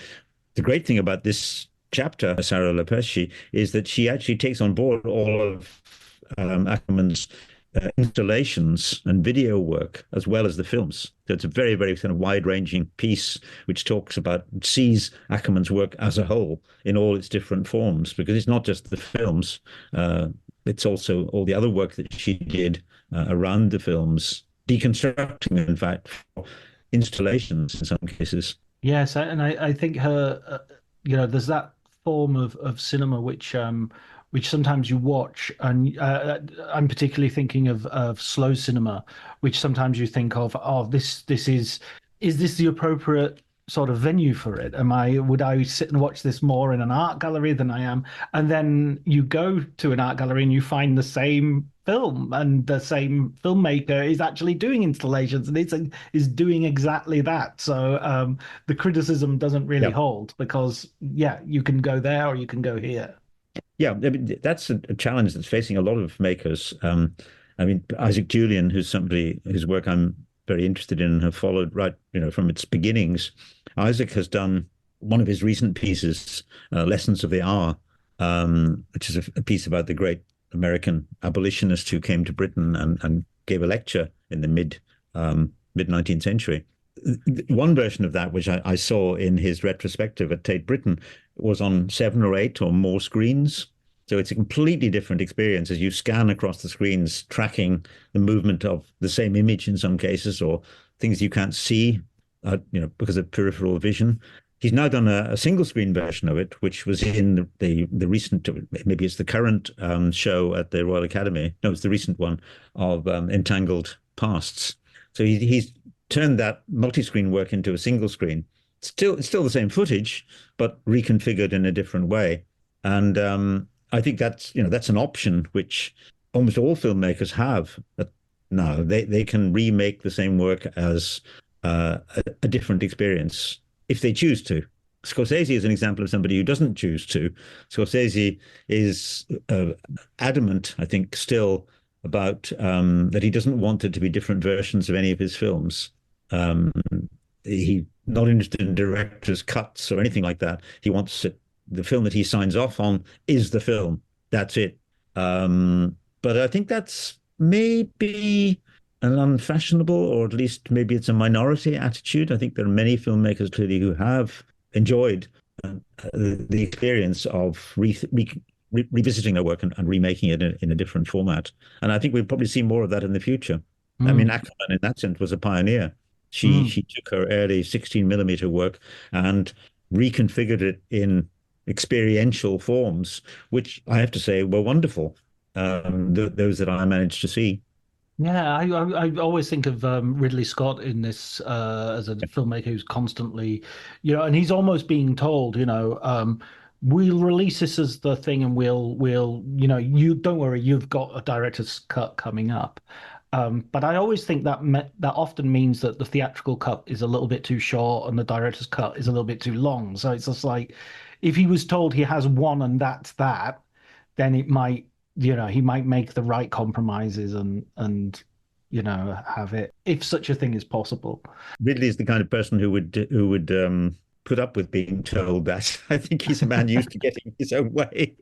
the great thing about this chapter, Sarah Lepesci, is that she actually takes on board all of Ackerman's installations and video work, as well as the films. So it's a very, very kind of wide-ranging piece which sees Ackerman's work as a whole in all its different forms, because it's not just the films, it's also all the other work that she did around the films, deconstructing, in fact, installations in some cases. Yes, and I think her, there's that form of cinema which sometimes you watch, and I'm particularly thinking of slow cinema, which sometimes you think of, oh, is this the appropriate sort of venue for it? Would I sit and watch this more in an art gallery than I am? And then you go to an art gallery and you find the same film, and the same filmmaker is actually doing installations and is doing exactly that. So the criticism doesn't really hold, because you can go there or you can go here. Yeah, I mean, that's a challenge that's facing a lot of makers. I mean, Isaac Julian, who's somebody whose work I'm very interested in and have followed right, from its beginnings. Isaac has done one of his recent pieces, Lessons of the Hour, which is a piece about the great American abolitionist who came to Britain and gave a lecture in the mid 19th century. One version of that, which I saw in his retrospective at Tate Britain, was on 7 or 8 or more screens. So it's a completely different experience as you scan across the screens, tracking the movement of the same image in some cases, or things you can't see, because of peripheral vision. He's now done a single screen version of it, which was in the recent, maybe it's the current show at the Royal Academy. No, it's the recent one of Entangled Pasts. So he's turned that multi-screen work into a single screen. It's still the same footage, but reconfigured in a different way. And I think that's an option which almost all filmmakers have now. They can remake the same work as a different experience if they choose to. Scorsese is an example of somebody who doesn't choose to. Scorsese is adamant, I think, still about that he doesn't want there to be different versions of any of his films. He's not interested in director's cuts or anything like that. He wants the film that he signs off on is the film. That's it. But I think that's maybe an unfashionable, or at least maybe it's a minority attitude. I think there are many filmmakers clearly who have enjoyed the experience of revisiting their work and remaking it in a different format. And I think we'll probably see more of that in the future. I mean, Ackerman in that sense was a pioneer. She took her early 16 millimeter work and reconfigured it in experiential forms, which I have to say were wonderful. Those that I managed to see. Yeah, I always think of Ridley Scott in this as a filmmaker who's constantly, and he's almost being told, we'll release this as the thing, and we'll, you don't worry, you've got a director's cut coming up. But I always think that that often means that the theatrical cut is a little bit too short and the director's cut is a little bit too long. So it's just like, if he was told he has one and that's that, then it might, he might make the right compromises and have it, if such a thing is possible. Ridley is the kind of person who would put up with being told that. I think he's a man used to getting his own way,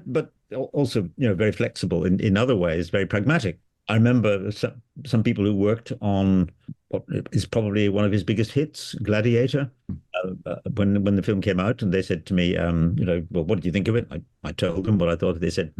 but also very flexible in other ways, very pragmatic. I remember some people who worked on what is probably one of his biggest hits, Gladiator, when the film came out, and they said to me, well, what did you think of it? I told them what I thought. They said,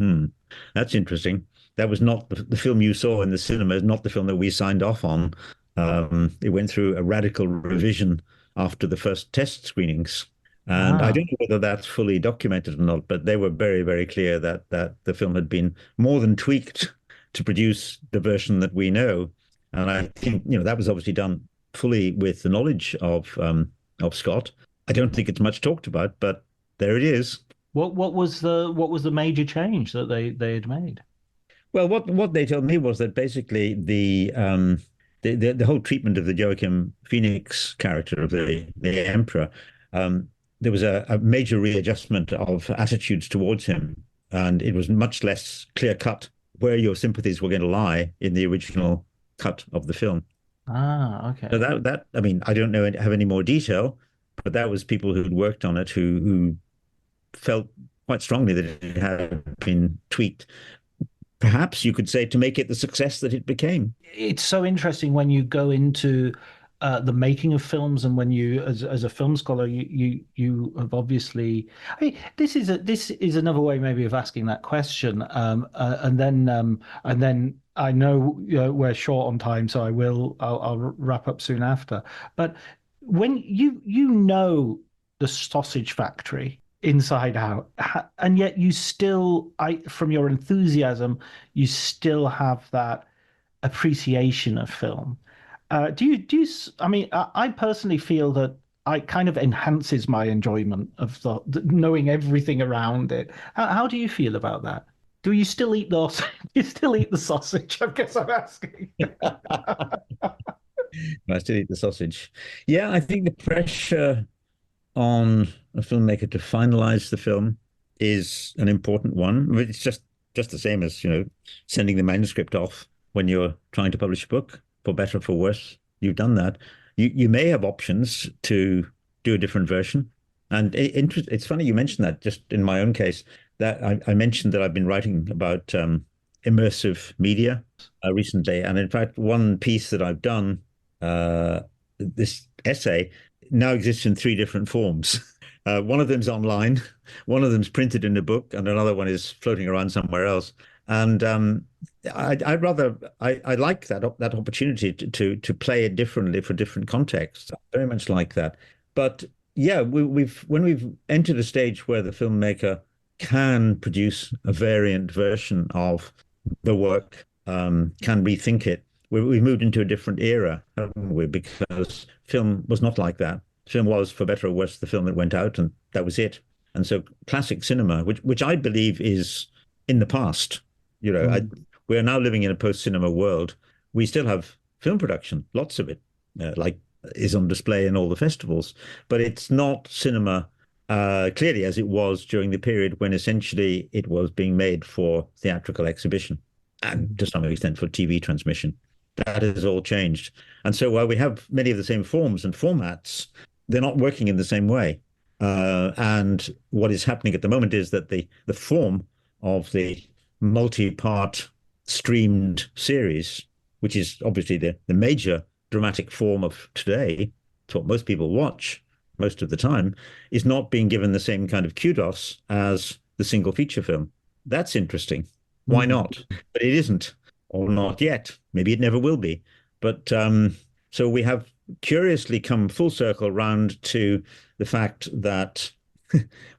that's interesting. That was not the film you saw in the cinema, not the film that we signed off on. It went through a radical revision after the first test screenings. And I don't know whether that's fully documented or not, but they were very, very clear that the film had been more than tweaked to produce the version that we know. And I think, that was obviously done fully with the knowledge of Scott. I don't think it's much talked about, but there it is. What was the major change that they had made? Well, what they told me was that basically the whole treatment of the Joachim Phoenix character of the emperor, there was a major readjustment of attitudes towards him, and it was much less clear cut where your sympathies were going to lie in the original cut of the film. Okay. So that I mean, I don't have any more detail, but that was people who'd worked on it who felt quite strongly that it had been tweaked. Perhaps you could say to make it the success that it became. It's so interesting when you go into the making of films, and when you, as a film scholar, you have obviously. I mean, this is another way maybe of asking that question, and then I know we're short on time, so I'll wrap up soon after. But when you know the sausage factory inside out, and yet you still, from your enthusiasm, you still have that appreciation of film. Do you? I mean, I personally feel that it kind of enhances my enjoyment of the knowing everything around it. How do you feel about that? Do you still eat those? Do you still eat the sausage? I guess I'm asking. I still eat the sausage. Yeah, I think the pressure on a filmmaker to finalize the film is an important one. I mean, it's just the same as sending the manuscript off when you're trying to publish a book. For better or for worse, you've done that. You may have options to do a different version. And it's funny you mentioned that. Just in my own case, that I mentioned that I've been writing about immersive media recently. And in fact, one piece that I've done, this essay, now exists in 3 different forms. One of them's online, one of them's printed in a book, and another one is floating around somewhere else. And I like that opportunity to play it differently for different contexts. I very much like that. But yeah, when we've entered a stage where the filmmaker can produce a variant version of the work, can rethink it, we've moved into a different era, haven't we? Because film was not like that. Film was, for better or worse, the film that went out, and that was it. And so classic cinema, which I believe is in the past. We are now living in a post-cinema world. We still have film production, lots of it, like is on display in all the festivals, but it's not cinema clearly as it was during the period when essentially it was being made for theatrical exhibition and to some extent for TV transmission. That has all changed. And so while we have many of the same forms and formats, they're not working in the same way. And what is happening at the moment is that the form of the multi-part streamed series, which is obviously the major dramatic form of today, it's what most people watch most of the time, is not being given the same kind of kudos as the single feature film. That's interesting. Why not? But it isn't, or not yet. Maybe it never will be. But so we have curiously come full circle round to the fact that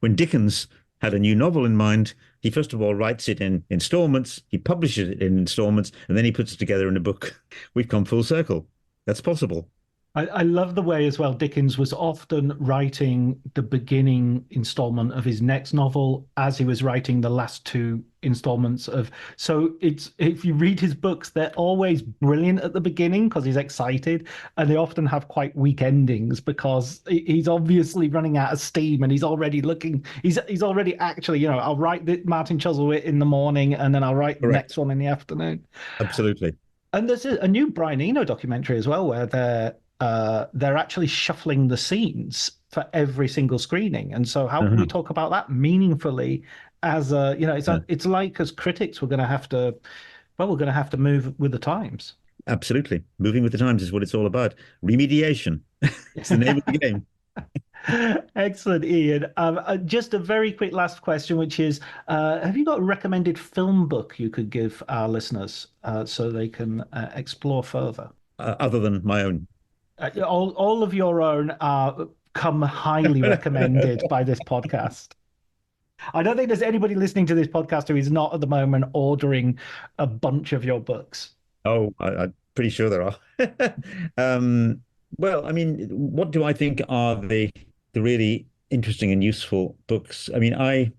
when Dickens had a new novel in mind, he first of all writes it in installments, he publishes it in installments, and then he puts it together in a book. We've come full circle. That's possible. I love the way as well Dickens was often writing the beginning installment of his next novel as he was writing the last two installments of. So it's, if you read his books, they're always brilliant at the beginning because he's excited, and they often have quite weak endings because he's obviously running out of steam and he's already actually, I'll write Martin Chuzzlewit in the morning and then I'll write the next one in the afternoon. Absolutely. And there's a new Brian Eno documentary as well where they're actually shuffling the scenes for every single screening. And so how can we talk about that meaningfully as it's like as critics, we're going to have to move with the times. Absolutely. Moving with the times is what it's all about. Remediation. It's the name of the game. Excellent, Ian. Just a very quick last question, which is, have you got a recommended film book you could give our listeners so they can explore further? Other than my own? All of your own come highly recommended by this podcast. I don't think there's anybody listening to this podcast who is not at the moment ordering a bunch of your books. Oh, I'm pretty sure there are. Well, I mean, what do I think are the really interesting and useful books? I mean, I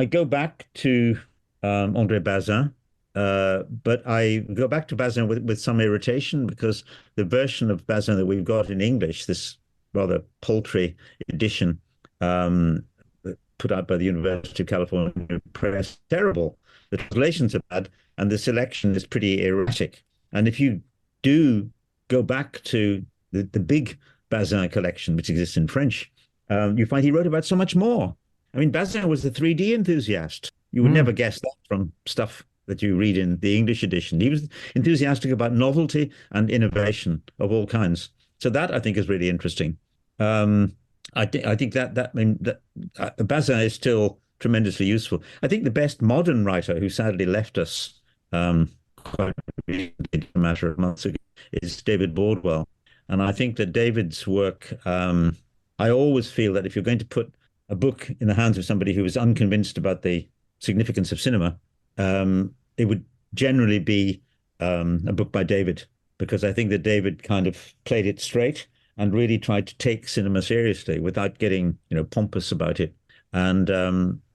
go back to André Bazin. But I go back to Bazin with some irritation because the version of Bazin that we've got in English, this rather paltry edition put out by the University of California Press, terrible. The translations are bad and the selection is pretty erratic. And if you do go back to the big Bazin collection, which exists in French, you find he wrote about so much more. I mean, Bazin was the 3D enthusiast. You would never guess that from stuff that you read in the English edition. He was enthusiastic about novelty and innovation of all kinds. So that I think is really interesting. I think that Bazin is still tremendously useful. I think the best modern writer who sadly left us quite recently, a matter of months ago, is David Bordwell. And I think that David's work, I always feel that if you're going to put a book in the hands of somebody who is unconvinced about the significance of cinema, it would generally be a book by David, because I think that David kind of played it straight and really tried to take cinema seriously without getting, pompous about it. And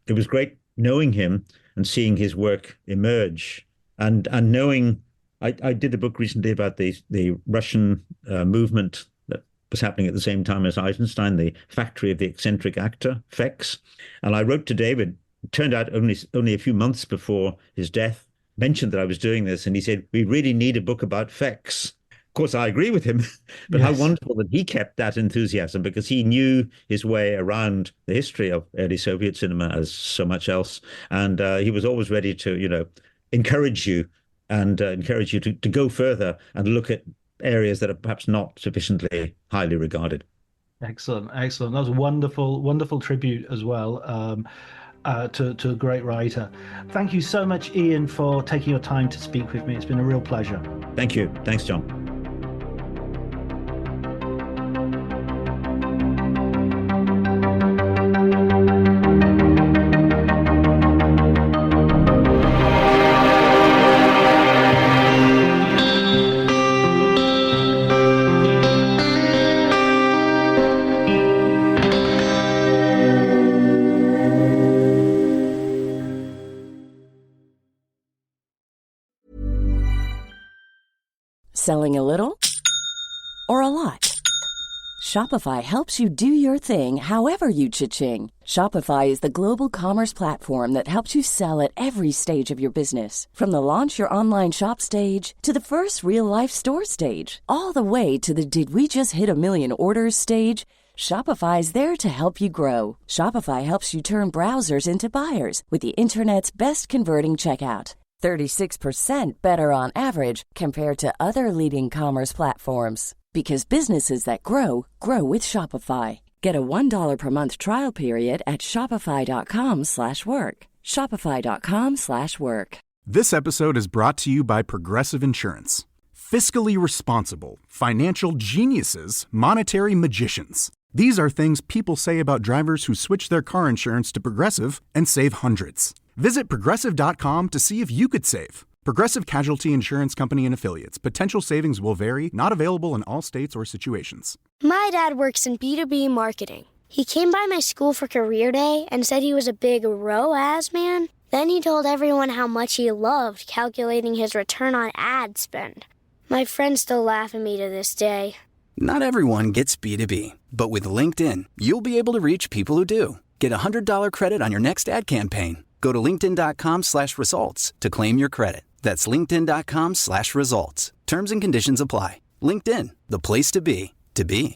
it was great knowing him and seeing his work emerge, and knowing. I did a book recently about the Russian movement that was happening at the same time as Eisenstein, the factory of the eccentric actor, FX. And I wrote to David. It turned out only a few months before his death, mentioned that I was doing this, and he said, we really need a book about FX. Of course, I agree with him, but yes. How wonderful that he kept that enthusiasm, because he knew his way around the history of early Soviet cinema as so much else. And he was always ready to, encourage you to go further and look at areas that are perhaps not sufficiently highly regarded. Excellent. That was a wonderful tribute as well. To a great writer. Thank you so much, Ian, for taking your time to speak with me. It's been a real pleasure. Thank you. Thanks, John. Selling a little or a lot? Shopify helps you do your thing however you cha-ching. Shopify is the global commerce platform that helps you sell at every stage of your business. From the launch your online shop stage to the first real-life store stage, all the way to the did we just hit a million orders stage. Shopify is there to help you grow. Shopify helps you turn browsers into buyers with the internet's best converting checkout. 36% better on average compared to other leading commerce platforms. Because businesses that grow, grow with Shopify. Get a $1 per month trial period at shopify.com/work. Shopify.com/work. This episode is brought to you by Progressive Insurance. Fiscally responsible, financial geniuses, monetary magicians. These are things people say about drivers who switch their car insurance to Progressive and save hundreds. Visit Progressive.com to see if you could save. Progressive Casualty Insurance Company and Affiliates. Potential savings will vary, not available in all states or situations. My dad works in B2B marketing. He came by my school for career day and said he was a big ROAS man. Then he told everyone how much he loved calculating his return on ad spend. My friends still laugh at me to this day. Not everyone gets B2B, but with LinkedIn, you'll be able to reach people who do. Get a $100 credit on your next ad campaign. Go to linkedin.com/results to claim your credit. That's linkedin.com/results. Terms and conditions apply. LinkedIn, the place to be, to be.